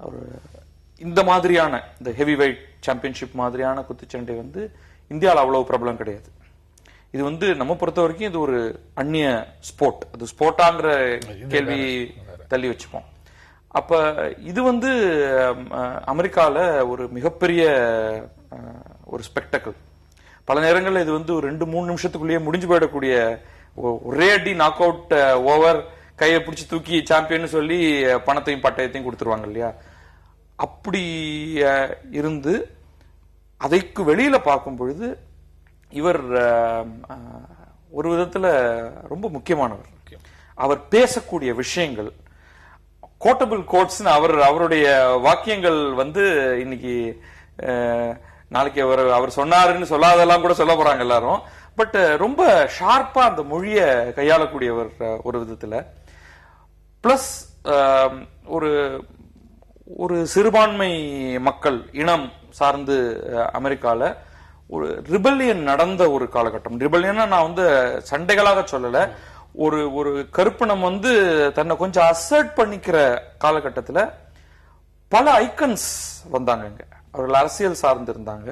ஒரு இந்த மாதிரியான இந்த ஹெவி வெயிட் சாம்பியன்ஷிப் மாதிரியான குத்துச்சண்டை வந்து இந்தியாவில் அவ்வளவு பிரபலம் கிடையாது. இது வந்து நம்ம பொறுத்த வரைக்கும் இது ஒரு அந்நிய ஸ்போர்ட். அது ஸ்போர்ட்டாங்கிற கேள்வி தள்ளி வச்சுப்போம். அப்ப இது வந்து அமெரிக்கால ஒரு மிகப்பெரிய ஒரு ஸ்பெக்டக்கிள். பல நேரங்களில் இது வந்து ஒரு 2-3 நிமிஷத்துக்குள்ளேயே முடிஞ்சு போயிடக்கூடிய ஒரே அடி நாக் அவுட் ஓவர், கையை பிடிச்சி தூக்கி சாம்பியன் சொல்லி பணத்தையும் பட்டயத்தையும் கொடுத்துருவாங்க இல்லையா? அப்படி இருந்து அதைக்கு வெளியில பார்க்கும் பொழுது இவர் ஒரு விதத்துல ரொம்ப முக்கியமானவர். அவர் பேசக்கூடிய விஷயங்கள் கோட்டபிள் கோட்ஸ், அவருடைய வாக்கியங்கள் வந்து இன்னைக்கு நாளைக்கு அவர் சொன்னாருன்னு சொல்லாதெல்லாம் கூட சொல்ல போறாங்க எல்லாரும். பட் ரொம்ப ஷார்ப்பா அந்த மொழியை கையாளக்கூடியவர் ஒரு விதத்துல. பிளஸ் ஒரு ஒரு சிறுபான்மை மக்கள் இனம் சார்ந்து அமெரிக்கால ஒரு ரிபல்லியன் நடந்த ஒரு காலகட்டம். ரிபல்லியன்னா நான் வந்து சண்டைகளாக சொல்லல, ஒரு ஒரு கருப்பினம் வந்து தன்னை கொஞ்சம் அசர்ட் பண்ணிக்கிற காலகட்டத்துல பல ஐக்கன்ஸ் வந்தாங்க. அவர்கள் அரசியல் சார்ந்து இருந்தாங்க,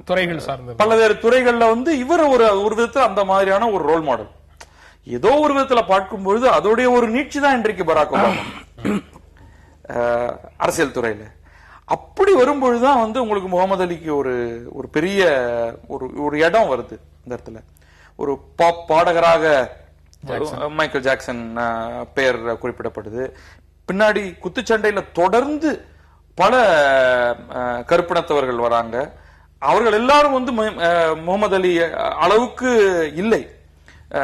துறைகள் சார்ந்து பல்வேறு துறைகள்ல வந்து இவர் ஒரு விதத்துல அந்த மாதிரியான ஒரு ரோல் மாடல். ஏதோ ஒரு விதத்துல பார்க்கும்பொழுது அதோடைய ஒரு நீட்சி தான் இன்றைக்கு பராக் ஒபாமா அரசியல் துறையில. அப்படி வரும்பொழுதுதான் வந்து உங்களுக்கு முகமது அலிக்கு ஒரு பெரிய ஒரு இடம் வருது. இந்த இடத்துல ஒரு பாப் பாடகராக மைக்கேல் ஜாக்சன் பெயர் குறிப்பிடப்படுது. பின்னாடி குத்துச்சண்டையில தொடர்ந்து பல கருப்பினத்தவர்கள் வராங்க. அவர்கள் எல்லாரும் வந்து முகமது அலி அளவுக்கு இல்லை.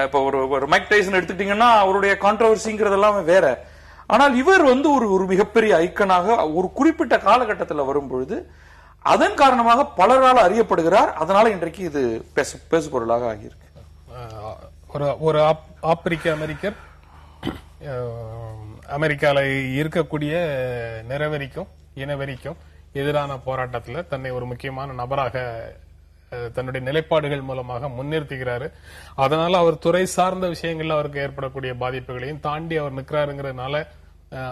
இப்ப ஒரு மைக் டைசன் எடுத்துக்கிட்டீங்கன்னா அவருடைய கான்ட்ரவர்சிங்கிறதெல்லாம் வேற. ஆனால் இவர் வந்து ஒரு மிகப்பெரிய ஐக்கனாக ஒரு குறிப்பிட்ட காலகட்டத்தில் வரும்பொழுது அதன் காரணமாக பலரால் அறியப்படுகிறார். அதனால இன்றைக்கு இது பேசு பொருளாக ஆகியிருக்கு. ஒரு ஆப்பிரிக்க அமெரிக்கர் அமெரிக்கால இருக்கக்கூடிய நிறவெறிக்கும் இனவெறிக்கும் எதிரான போராட்டத்தில் தன்னை ஒரு முக்கியமான நபராக தன்னுடைய நிலைப்பாடுகள் மூலமாக முன்னிறுத்துகிறாரு. அதனால அவர் துறை சார்ந்த விஷயங்கள்ல அவருக்கு ஏற்படக்கூடிய பாதிப்புகளையும் தாண்டி அவர் நிற்கிறாருங்கிறதுனால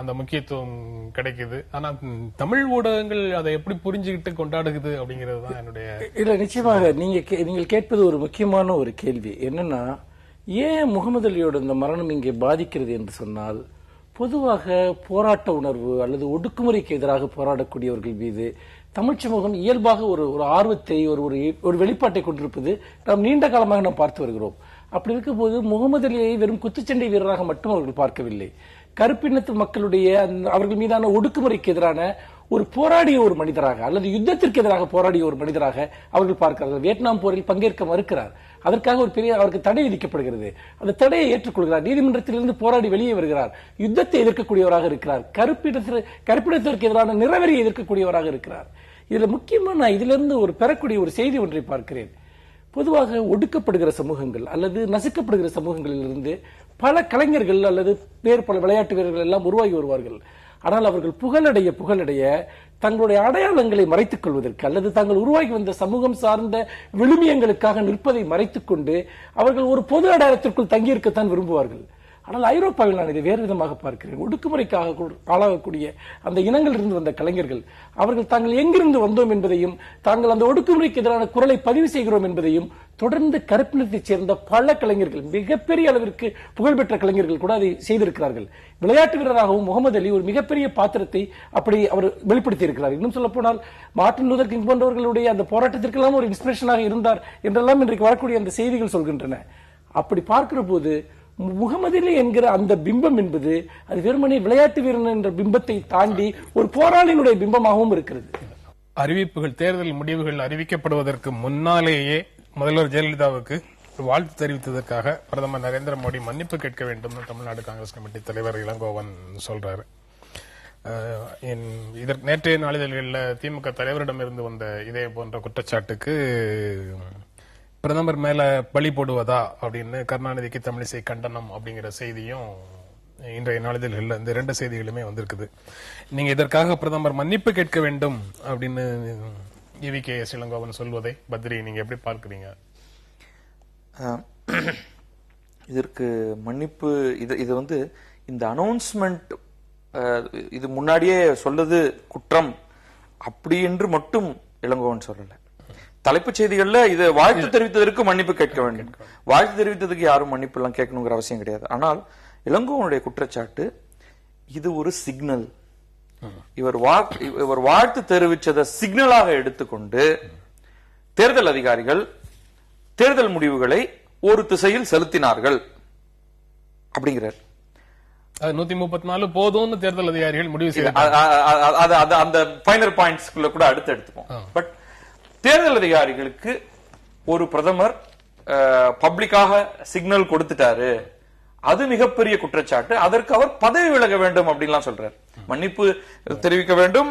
அந்த முக்கியத்துவம் கிடைக்குது. ஆனா தமிழ் ஊடகங்கள் அதை எப்படி புரிஞ்சுக்கிட்டு கொண்டாடுகிறது அப்படிங்கிறது தான் என்னுடைய இல்ல. நிச்சயமாக நீங்கள் கேட்பது ஒரு முக்கியமான ஒரு கேள்வி. என்னன்னா, ஏன் முகமது அலியோட இந்த மரணம் இங்கே பாதிக்கிறது என்று சொன்னால், பொதுவாக போராட்ட உணர்வு அல்லது ஒடுக்குமுறைக்கு எதிராக போராடக்கூடியவர்கள் மீது தமிழ் சமூகம் இயல்பாக ஒரு ஆர்வத்தை ஒரு வெளிப்பாட்டை கொண்டிருப்பது நாம் நீண்ட காலமாக நாம் பார்த்து வருகிறோம். அப்படி இருக்கும்போது முகமது அலியை வெறும் குத்துச்சண்டை வீரராக மட்டும் அவர்கள் பார்க்கவில்லை. கருப்பினத்து மக்களுடைய அவர்கள் மீதான ஒடுக்குமுறைக்கு எதிரான ஒரு போராடிய ஒரு மனிதராக அல்லது யுத்தத்திற்கு எதிராக போராடிய ஒரு மனிதராக அவர்கள் பார்க்கிறார்கள். வியட்நாம் போரில் பங்கேற்க மறுக்கிறார். அதற்காக ஒரு பெரிய அவருக்கு தடை விதிக்கப்படுகிறது. அந்த தடையை ஏற்றுக்கொள்கிறார். நீதிமன்றத்திலிருந்து போராடி வெளியே வருகிறார். யுத்தத்தை எதிர்க்கக்கூடியவராக இருக்கிறார். கருப்பினத்திற்கு எதிரான நிறவெறியை எதிர்க்கக்கூடியவராக இருக்கிறார். இதுல முக்கியமா நான் இதிலிருந்து பெறக்கூடிய ஒரு செய்தி ஒன்றை பார்க்கிறேன். பொதுவாக ஒடுக்கப்படுகிற சமூகங்கள் அல்லது நசுக்கப்படுகிற சமூகங்களிலிருந்து பல கலைஞர்கள் அல்லது வேறு பல விளையாட்டு வீரர்கள் எல்லாம் உருவாகி வருவார்கள். ஆனால் அவர்கள் புகழடைய தங்களுடைய அடையாளங்களை மறைத்துக் கொள்வதற்கு அல்லது தாங்கள் உருவாகி வந்த சமூகம் சார்ந்த விழுமியங்களுக்காக நிற்பதை மறைத்துக் கொண்டு அவர்கள் ஒரு பொது அடையாளத்திற்குள் தங்கியிருக்கத்தான் விரும்புவார்கள். ஆனால் ஐரோப்பாவில் நான் இதை வேறு விதமாக பார்க்கிறேன். ஒடுக்குமுறைக்காக ஆளாகக்கூடிய அந்த இனங்களிலிருந்து வந்த கலைஞர்கள் அவர்கள் தாங்கள் எங்கிருந்து வந்தோம் என்பதையும் தாங்கள் அந்த ஒடுக்குமுறைக்கு எதிரான குரலை பதிவு செய்கிறோம் என்பதையும் தொடர்ந்து கருப்பினத்தைச் சேர்ந்த பல கலைஞர்கள், மிகப்பெரிய அளவிற்கு புகழ்பெற்ற கலைஞர்கள் கூட அதை செய்திருக்கிறார்கள். விளையாட்டு வீரராகவும் முகமது அலி ஒரு மிகப்பெரிய பாத்திரத்தை அப்படி அவர் வெளிப்படுத்தி இருக்கிறார். இன்னும் சொல்ல போனால் மார்ட்டின் லூதர் கிங் போன்றவர்களுடைய அந்த போராட்டத்திற்கெல்லாம் ஒரு இன்ஸ்பிரேஷனாக இருந்தார் என்றெல்லாம் இன்றைக்கு வரக்கூடிய அந்த செய்திகள் சொல்கின்றன. அப்படி பார்க்கிற போது முகமது அலி என்கிற அந்த பிம்பம் என்பது அது வெறுமனே விளையாட்டு வீரன் என்ற பிம்பத்தை தாண்டி ஒரு போராளியினுடைய பிம்பமாகவும் இருக்கிறது. அறிவிப்புகள், தேர்தல் முடிவுகள் அறிவிக்கப்படுவதற்கு முன்னாலேயே முதல்வர் ஜெயலலிதாவுக்கு வாழ்த்து தெரிவித்ததற்காக பிரதமர் நரேந்திர மோடி மன்னிப்பு கேட்க வேண்டும் தமிழ்நாடு காங்கிரஸ் கமிட்டி தலைவர் இளங்கோவன் சொல்றாரு. நேற்றைய நாளிதழ்களில் திமுக தலைவரிடமிருந்து வந்த இதே போன்ற குற்றச்சாட்டுக்கு பிரதமர் மேல பழி போடுவதா அப்படின்னு கருணாநிதிக்கு தமிழிசை கண்டனம் அப்படிங்கிற செய்தியும் இன்றைய நாளிதழ்களில் இந்த 2 செய்திகளுமே வந்திருக்குது. நீங்க இதற்காக பிரதமர் மன்னிப்பு கேட்க வேண்டும் அப்படின்னு EVKS இளங்கோவன் சொல்வதை பத்ரி நீங்க எப்படி பார்க்கிறீங்க? இதற்கு மன்னிப்பு இது வந்து இந்த அனௌன்ஸ்மெண்ட் இது முன்னாடியே சொல்றது குற்றம் அப்படி என்று மட்டும் இளங்கோவன் சொல்லல. தலைப்புச் செய்திகள்ல இது வாழ்த்து தெரிவித்ததற்கு மன்னிப்பு கேட்க வேண்டும், வாழ்த்து தெரிவித்ததுக்கு யாரும் மன்னிப்பு எல்லாம் கேட்கணுங்கிற அவசியம் கிடையாது. ஆனால் இளங்கோவனுடைய குற்றச்சாட்டு இது ஒரு சிக்னல். இவர் வாழ்த்து தெரிவிச்சதை சிக்னலாக எடுத்துக்கொண்டு தேர்தல் அதிகாரிகள் தேர்தல் முடிவுகளை ஒரு திசையில் செலுத்தினார்கள் அப்படிங்கிறார். 134 போதும்னு தேர்தல் அதிகாரிகள் முடிவு செய்ய அந்த ஃபைனல் பாயிண்ட்ஸ்குள்ள கூட அடுத்து எடுத்துப்போம். பட் தேர்தல் அதிகாரிகளுக்கு ஒரு பிரதமர் பப்ளிக்காக சிக்னல் கொடுத்துட்டாரு, அது மிகப்பெரிய குற்றச்சாட்டு. அதற்கு அவர் பதவி விலக வேண்டும் அப்படின்லாம் சொல்றாரு. மன்னிப்பு தெரிவிக்க வேண்டும்,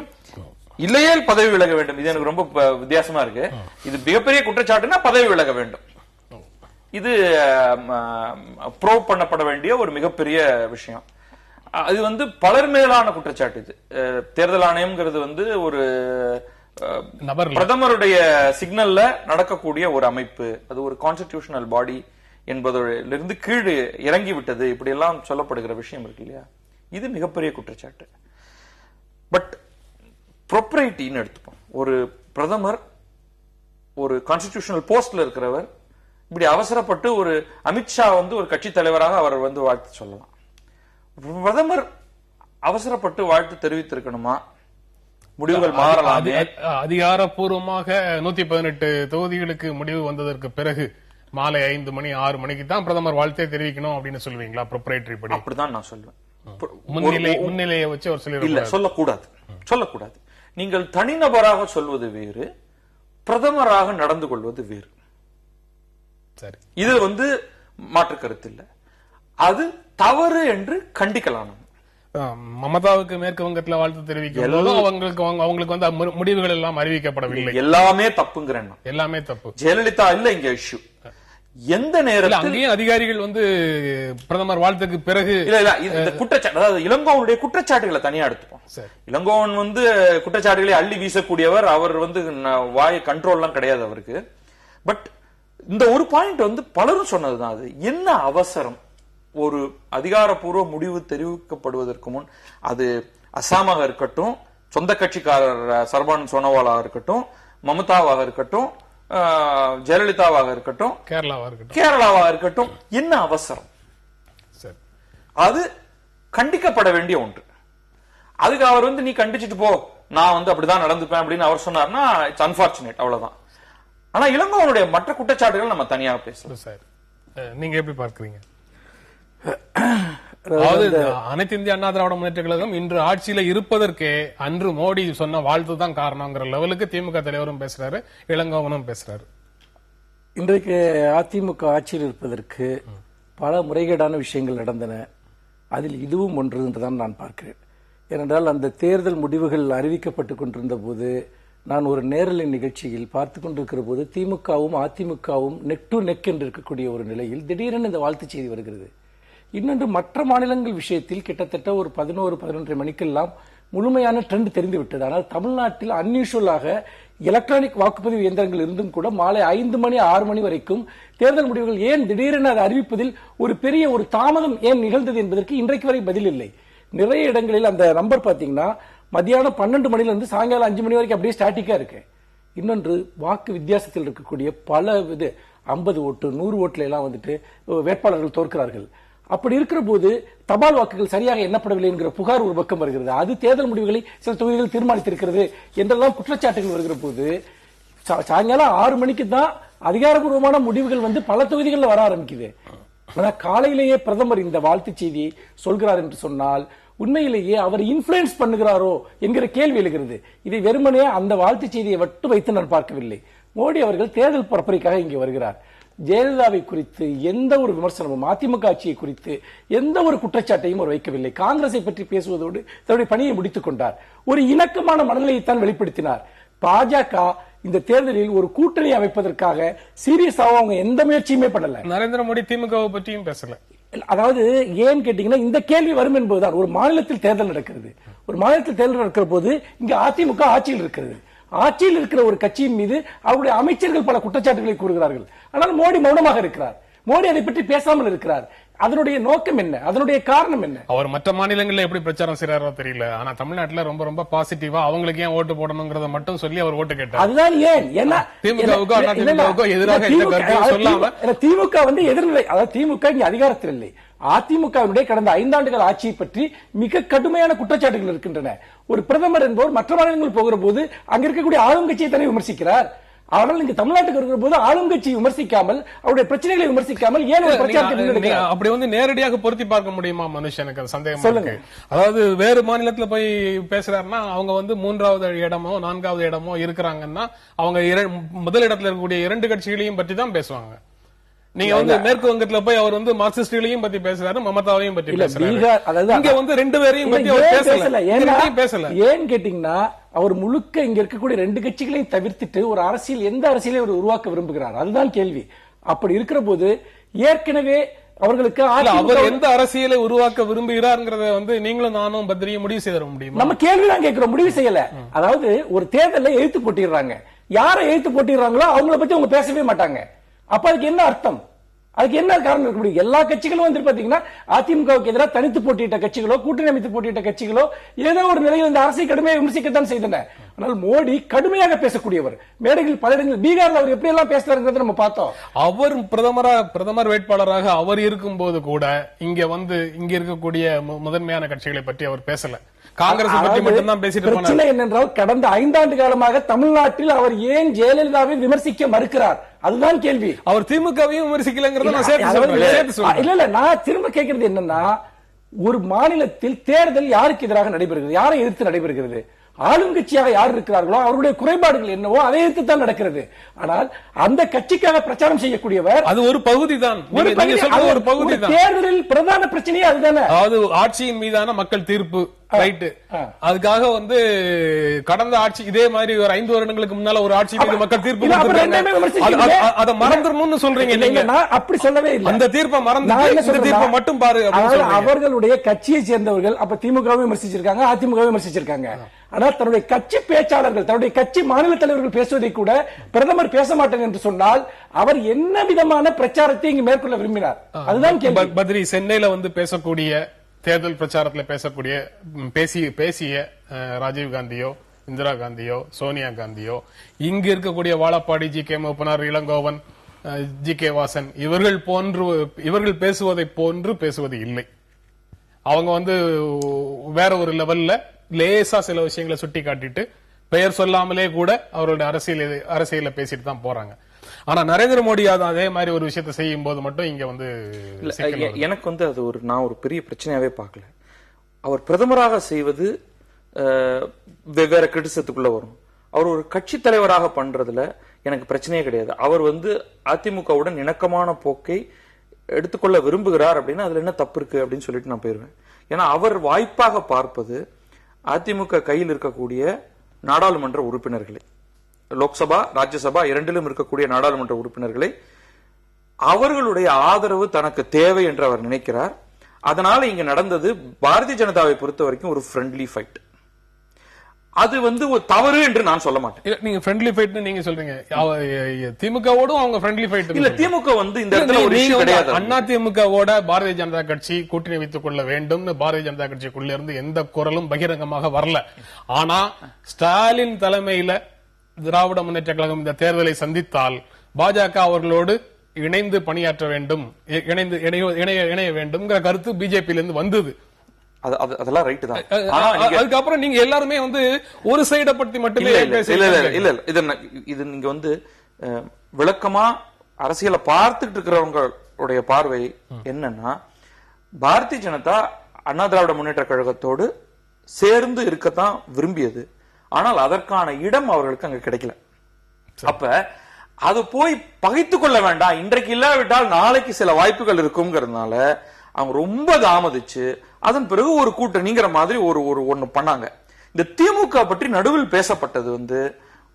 இல்லையே பதவி விலக வேண்டும். இது எனக்கு ரொம்ப வித்தியாசமா இருக்கு. இது மிகப்பெரிய குற்றச்சாட்டுன்னா பதவி விலக வேண்டும். இது ப்ரூவ் பண்ணப்பட வேண்டிய ஒரு மிகப்பெரிய விஷயம். அது வந்து பலர் மேலான குற்றச்சாட்டு. இது தேர்தல் ஆணையம்ங்கிறது வந்து ஒரு பிரதமருடைய சிக்னல்ல நடக்கக்கூடிய ஒரு அமைப்பு. அது ஒரு கான்ஸ்டிடியூஷனல் பாடி என்பதிலிருந்து கீழே இறங்கி விட்டது, இப்படி எல்லாம் சொல்லப்படுகிற விஷயம் இருக்கு இல்லையா? இது மிகப்பெரிய குற்றச்சாட்டு. பட் ப்ரொப்ரைட்டின்னு எடுத்துப்போம். ஒரு பிரதமர் ஒரு கான்ஸ்டிடியூஷனல் போஸ்ட்ல இருக்கிறவர் இப்படி அவசரப்பட்டு ஒரு அமித்ஷா வந்து ஒரு கட்சி தலைவராக அவர் வந்து வாழ்த்து சொல்லலாம். பிரதமர் அவசரப்பட்டு வாழ்த்து தெரிவித்திருக்கணுமா? முடிவுகள் மாறலாம். அதிகாரப்பூர்வமாக 118 தொகுதிகளுக்கு முடிவு வந்ததற்கு பிறகு மாலை 5 மணி 6 மணிக்கு தான் பிரதமர் வாழ்த்தே தெரிவிக்கணும் அப்படின்னு சொல்லுவீங்களா? ப்ரொப்ரைட்டரி படி அப்படிதான் நான் சொல்லுவேன். முன்னிலையை வச்சு ஒரு சொல்லி இல்ல, சொல்லக்கூடாது. நீங்கள் தனிநபராக சொல்வது வேறு, பிரதமராக நடந்து கொள்வது வேறு. சரி, இது மாற்று கருத்து இல்ல. அது தவறு என்று கண்டிக்கலாம். மமதாவுக்கு மேற்கு வங்கத்துல வாழ்த்து தெரிவிக்கும் அவங்களுக்கு முடிவுகள் எல்லாம் அறிவிக்கப்படவில்லை. எல்லாமே தப்புங்கிறேன். எல்லாமே தப்பு. ஜெயலலிதா இல்ல இங்க இஷ்யூ. எந்த நேரத்தில் அங்கேயும் அதிகாரிகள் பிரதமர் வாழ்த்துக்கு பிறகு இந்த குற்றச்சாட்டு, அதாவது இளங்கோவனுடைய குற்றச்சாட்டுகளை தனியா எடுத்துப்போம். இளங்கோவன் குற்றச்சாட்டுகளை அள்ளி வீசக்கூடியவர். அவர் வாய் கண்ட்ரோல் எல்லாம் கிடையாது அவருக்கு. பட் இந்த ஒரு பாயிண்ட் பலரும் சொன்னதுதான். அது என்ன அவசரம்? ஒரு அதிகாரப்பூர்வ முடிவு தெரிவிக்கப்படுவதற்கு முன், அது அசாமாக இருக்கட்டும், சொந்த கட்சிக்காரர் சர்பானந்த் சோனோவாலாக இருக்கட்டும், மமதாவாக இருக்கட்டும், ஜெயலலிதாவாக இருக்கட்டும், கேரளாவாக இருக்கட்டும், என்ன அவசரம்? அது கண்டிக்கப்பட வேண்டிய ஒன்று. அதுக்கு அவர் நீ கண்டிச்சுட்டு போ, நான் அப்படிதான் நடந்துப்பேன் அப்படின்னு அவர் சொன்னார்னா இட்ஸ் அன்பார்ச்சுனேட், அவ்வளவுதான். ஆனா இளங்கோவனுடைய மற்ற குற்றச்சாட்டுகள் நம்ம தனியாக பேசலாம். சார், நீங்க எப்படி பார்க்கறீங்க? அனைத்து இந்திய அண்ணா திராவிட முன்னேற்ற கழகம் இன்று ஆட்சியில இருப்பதற்கே அன்று மோடி சொன்ன வாழ்த்து தான் காரணங்கிற லெவலுக்கு திமுக தலைவரும் பேசுறாரு, இளங்கோவனும் பேசுறாரு. இன்றைக்கு அதிமுக ஆட்சியில் இருப்பதற்கு பல முறைகேடான விஷயங்கள் நடந்தன. அதில் இதுவும் ஒன்று என்றுதான் நான் பார்க்கிறேன். ஏனென்றால் அந்த தேர்தல் முடிவுகள் அறிவிக்கப்பட்டுக் கொண்டிருந்த போது நான் ஒரு நேரலை நிகழ்ச்சியில் பார்த்துக் கொண்டிருக்கிற போது திமுகவும் அதிமுகவும் நெக் டு நெக் என்று இருக்கக்கூடிய ஒரு நிலையில் திடீரென இந்த வாழ்த்து செய்தி வருகிறது. இன்னொன்று, மற்ற மாநிலங்கள் விஷயத்தில் கிட்டத்தட்ட ஒரு 11-11:30 மணிக்கெல்லாம் முழுமையான ட்ரெண்ட் தெரிந்துவிட்டது. ஆனால் தமிழ்நாட்டில் அன்யூஷுவலாக எலக்ட்ரானிக் வாக்குப்பதிவு இயந்திரங்கள் இருந்தும் கூட மாலை 5 மணி 6 மணி வரைக்கும் தேர்தல் முடிவுகள் ஏன் திடீரென அதை அறிவிப்பதில் ஒரு பெரிய ஒரு தாமதம் ஏன் நிகழ்ந்தது என்பதற்கு இன்றைக்கு வரை பதில் இல்லை. நிறைய இடங்களில் அந்த நம்பர் பாத்தீங்கன்னா மத்தியானம் 12 மணிலிருந்து சாயங்காலம் 5 மணி வரைக்கும் அப்படியே ஸ்டாட்டிக்கா இருக்கு. இன்னொன்று, வாக்கு வித்தியாசத்தில் இருக்கக்கூடிய பல 50 ஓட்டு 100 ஓட்டுல எல்லாம் வேட்பாளர்கள் தோற்கிறார்கள். அப்படி இருக்கிற போது தபால் வாக்குகள் சரியாக எண்ணப்படவில்லை என்கிற புகார் ஒரு பக்கம் வருகிறது. அது தேர்தல் முடிவுகளை சில தொகுதிகள் தீர்மானித்திருக்கிறது என்றெல்லாம் குற்றச்சாட்டுகள் வருகிற போது சாயங்காலம் 6 மணிக்கு தான் அதிகாரப்பூர்வமான முடிவுகள் பல தொகுதிகளில் வர ஆரம்பிக்குது. ஆனா காலையிலேயே பிரதமர் இந்த வாழ்த்து செய்தியை சொல்கிறார் என்று சொன்னால் உண்மையிலேயே அவர் இன்ஃபுளுன்ஸ் பண்ணுகிறாரோ என்கிற கேள்வி எழுகிறது. இதை வெறுமனே அந்த வாழ்த்து செய்தியை மட்டும் வைத்து நான் பார்க்கவில்லை. மோடி அவர்கள் தேர்தல் பரப்புரைக்காக இங்கே வருகிறார். ஜெயலலிதாவை குறித்து எந்த ஒரு விமர்சனமும், அதிமுக ஆட்சியை குறித்து எந்த ஒரு குற்றச்சாட்டையும் அவர் வைக்கவில்லை. காங்கிரஸை பற்றி பேசுவதோடு தன்னுடைய பணியை முடித்துக் கொண்டார். ஒரு இணக்கமான மனநிலையைத்தான் வெளிப்படுத்தினார். பாஜக இந்த தேர்தலில் ஒரு கூட்டணி அமைப்பதற்காக சீரியஸாக அவங்க எந்த முயற்சியுமே பண்ணல. நரேந்திர மோடி திமுகவை பற்றியும் பேசல. அதாவது ஏன் கேட்டீங்கன்னா இந்த கேள்வி வரும் என்பதுதான். ஒரு மாநிலத்தில் தேர்தல் நடக்கிறது. ஒரு மாநிலத்தில் தேர்தல் நடக்கிற போது இங்க அதிமுக ஆட்சியில் இருக்கிறது. ஆட்சியில் இருக்கிற ஒரு கட்சியின் மீது அவருடைய அமைச்சர்கள் பல குற்றச்சாட்டுகளை கூறுகிறார்கள். ஆனால் மோடி மௌனமாக இருக்கிறார். மோடி அதை பற்றி பேசாமல் இருக்கிறார். அதனுடைய நோக்கம் என்ன? அதனுடைய காரணம் என்ன? அவர் மற்ற மாநிலங்களில் எப்படி பிரச்சாரம் செய்யறாரோ தெரியல. ஆனா தமிழ்நாட்டில் ரொம்ப ரொம்ப பாசிட்டிவா அவங்களுக்கு ஏன் ஓட்டு போடணுங்கிறத மட்டும் சொல்லி அவர் ஓட்டு கேட்டார். அதுதான் ஏன் திமுகவுக்கோ அதிமுகவுக்கோ எதிராக திமுக எதிர்நிலை. அதாவது திமுக இங்க அதிகாரத்தில் இல்லை. அதிமுகவினுடைய கடந்த 5 ஆண்டுகள் ஆட்சியை பற்றி மிக கடுமையான குற்றச்சாட்டுகள் இருக்கின்றன. ஒரு பிரதமர் என்பவர் மற்ற மாநிலங்கள் போகிற போது அங்க இருக்கக்கூடிய ஆளுங்கட்சியை தானே விமர்சிக்கிறார். ஆனால் இங்கு தமிழ்நாட்டுக்கு இருக்கிற போது ஆளுங்கட்சியை விமர்சிக்காமல், அவருடைய பிரச்சனைகளை விமர்சிக்காமல் ஏன் அப்படி நேரடியாக பொருத்தி பார்க்க முடியுமா? மனுஷனுக்கு சந்தேகம் இருக்கு. அதாவது வேறு மாநிலத்தில் போய் பேசுறாருன்னா அவங்க 3வது இடமோ 4வது இடமோ இருக்கிறாங்கன்னா அவங்க முதல் இடத்துல இருக்கக்கூடிய 2 கட்சிகளையும் பற்றி தான் பேசுவாங்க. நீங்க மேற்கு வங்கத்துல போய் அவர் மார்க்சிஸ்டுகளையும் பத்தி பேசுறாரு, மமதாவையும் பத்தி பேசுறாரு. இங்க 2 பேரையும் பத்தி அவர் பேசல. ஏன் கேட்டீங்கன்னா அவர் முழுக்க இங்க இருக்கக்கூடிய 2 கட்சிகளையும் தவிர்த்துட்டு ஒரு அரசியல், எந்த அரசியலை அவர் உருவாக்க விரும்புகிறார்? அதுதான் கேள்வி. அப்படி இருக்கிற போது ஏற்கனவே அவர்களுக்கு அவர் எந்த அரசியலை உருவாக்க விரும்புகிறார்ங்கிறத நீங்களும் நானும் பத்திரியும் முடிவு செய்ய முடியும். நம்ம கேள்விதான் கேட்கிறோம், முடிவு செய்யல. அதாவது ஒரு தேர்தலை எழுத்து போட்டிடுறாங்க. யாரை எழுத்து போட்டிடுறாங்களோ அவங்கள பத்தி அவங்க பேசவே மாட்டாங்க. அப்ப அதுக்கு என்ன அர்த்தம்? அதுக்கு என்ன காரணம் இருக்க முடியும்? எல்லா கட்சிகளும் பாத்தீங்கன்னா அதிமுகவுக்கு எதிராக தனித்து போட்டியிட்ட கட்சிகளோ கூட்டணி அமைத்து போட்டியிட்ட கட்சிகளோ ஏதோ ஒரு நிலையில் இந்த அரசை கடுமையாக விமர்சிக்கத்தான் செய்தன. ஆனால் மோடி கடுமையாக பேசக்கூடியவர். மேடைகள் பல இடங்கள், பீகார்ல அவர் எப்படி எல்லாம் பேசுறாருங்கிறத நம்ம பார்த்தோம். அவர் பிரதமர் வேட்பாளராக அவர் இருக்கும் போது கூட இங்க இங்க இருக்கக்கூடிய முதன்மையான கட்சிகளை பற்றி அவர் பேசல. காங்கிரஸ் பற்றி மட்டும்தான் பேசிட்டு போனார். பிரச்சனை என்னென்றால் கடந்த 5 ஆண்டு காலமாக தமிழ்நாட்டில் அவர் ஏன் ஜெயலலிதாவை விமர்சிக்க மறுக்கிறார், அதுதான் கேள்வி. அவர் திமுகவையும் விமர்சிக்கலங்கிறத நான் சேர்த்து சொல்றேன். இல்ல நான் திரும்ப கேட்கிறது என்னன்னா, ஒரு மாநிலத்தில் தேர்தல் யாருக்கு எதிராக நடைபெறுகிறது, யாரை எதிர்த்து நடைபெறுகிறது? ஆளுங்கட்சியாக யார் இருக்கிறார்களோ அவருடைய குறைபாடுகள் என்னவோ அதை எதிர்த்து தான் நடக்கிறது. ஆனால் அந்த கட்சிக்காக பிரச்சாரம் செய்யக்கூடியவர் அது ஒரு பகுதி தான், ஒரு பகுதி தான். தேர்தலில் பிரதான பிரச்சனையே அதுதானே. அதாவது ஆட்சியின் மீதான மக்கள் தீர்ப்பு, ரைட். அதுக்காக வந்து கடந்த ஆட்சி இதே மாதிரி ஒரு 5 வருடங்களுக்கு முன்னால ஒரு ஆட்சி மீது மக்கள் தீர்ப்பு அதை மறந்துடணும்னு சொல்றீங்க நீங்க. அப்படி சொல்லவே இல்லை. அந்த தீர்ப்பை மறந்து இந்த தீர்ப்பை மட்டும் பாரு. அவர்களுடைய கட்சியை சேர்ந்தவர்கள் அப்ப திமுகவை விமர்சிச்சிருக்காங்க, அதிமுகவை விமர்சிச்சிருக்காங்க. ஆனால் தன்னுடைய கட்சி பேச்சாளர்கள், தன்னுடைய கட்சி மாநில தலைவர்கள் பேசுவதை கூட பிரதமர் பேச மாட்டேன் என்று சொன்னால் அவர் என்ன விதமான பிரச்சாரத்தை இங்கு மேற்கொள்ள விரும்பினார், அதுதான் கேள்வி. பத்ரி, சென்னையில வந்து பேசக்கூடிய தேர்தல் பிரச்சாரத்தில் பேசிய ராஜீவ் காந்தியோ, இந்திரா காந்தியோ, சோனியா காந்தியோ, இங்கு இருக்கக்கூடிய வாழப்பாடி, ஜி.கே. மூப்பனார், இளங்கோவன், ஜி.கே. வாசன் இவர்கள் பேசுவதை போன்று பேசுவது இல்லை. அவங்க வந்து வேற ஒரு லெவல்ல லேசா சில விஷயங்களை சுட்டி காட்டிட்டு பெயர் சொல்லாமலே கூட அவருடைய அரசியல பேசிட்டு தான் போறாங்க. ஆனா நரேந்திர மோடி அதே மாதிரி ஒரு விஷயத்தை செய்யும் போது மட்டும் இங்க வந்து எனக்கு வந்து அது நான் ஒரு பெரிய பிரச்சனையாவே பார்க்கல. அவர் பிரதமராக செய்வது வெவ்வேறு கிரிட்டிசத்துக்குள்ள வரும். அவர் ஒரு கட்சி தலைவராக பண்றதுல எனக்கு பிரச்சனையே கிடையாது. அவர் வந்து அதிமுகவுடன் இணக்கமான போக்கை எடுத்துக்கொள்ள விரும்புகிறார் அப்படின்னா அதுல என்ன தப்பு இருக்கு அப்படின்னு சொல்லிட்டு நான் போயிருவேன். ஏன்னா அவர் வாய்ப்பாக பார்ப்பது அதிமுக கையில் இருக்கக்கூடிய நாடாளுமன்ற உறுப்பினர்களை, லோக்சபா ராஜ்யசபா இரண்டிலும் இருக்கக்கூடிய நாடாளுமன்ற உறுப்பினர்களை, அவர்களுடைய ஆதரவு தனக்கு தேவை என்று அவர் நினைக்கிறார். அதனால இங்க நடந்தது பாரதிய ஜனதாவை பொறுத்த வரைக்கும் ஒரு ஃப்ரெண்ட்லி ஃபைட். அது வந்து ஒரு தவறு என்று நான் சொல்ல மாட்டேன். நீங்க ஃப்ரெண்ட்லி ஃபைட் நீங்க சொல்றீங்க, திமுகவோடும் அவங்க ஃப்ரெண்ட்லி ஃபைட் இல்ல. திமுக வந்து இந்த இடத்துல ஒரு இஷ்யூ கிடையாது. அண்ணா திமுகவோட பாரதிய ஜனதா கட்சி கூட்டணி வைத்துக் கொள்ள வேண்டும் பாரதிய ஜனதா கட்சிக்குள்ள இருந்து எந்த குரலும் பகிரங்கமாக வரல. ஆனா ஸ்டாலின் தலைமையில திராவிட முன்னேற்ற கழகம் இந்த தேர்தலை சந்தித்தால் பாஜக அவர்களோடு இணைந்து பணியாற்ற வேண்டும், இணைய வேண்டும் கருத்து பிஜேபியில இருந்து வந்தது. அதெல்லாம் ரைட் தான். அதுக்கப்புறம் நீங்க எல்லாருமே வந்து ஒரு சைட பத்தி மட்டுமே இல்ல. இது நீங்க வந்து விளக்கமா அரசியலை பார்த்துட்டு இருக்கிறவங்களுடைய பார்வை என்னன்னா, பாரதிய ஜனதா அண்ணா திராவிட முன்னேற்ற கழகத்தோடு சேர்ந்து இருக்கத்தான் விரும்பியது. ஆனால் அதற்கான இடம் அவர்களுக்கு அங்க கிடைக்கல. அப்ப அது போய் பகைத்துக் கொள்ள வேண்டாம், இன்றைக்கு இல்லாவிட்டால் நாளைக்கு சில வாய்ப்புகள் இருக்குங்கிறதுனால அவங்க ரொம்ப தாமதிச்சு அதன் பிறகு ஒரு கூட்டணிங்கிற மாதிரி ஒன்னு பண்ணாங்க. இந்த திமுக பற்றி நடுவில் பேசப்பட்டது வந்து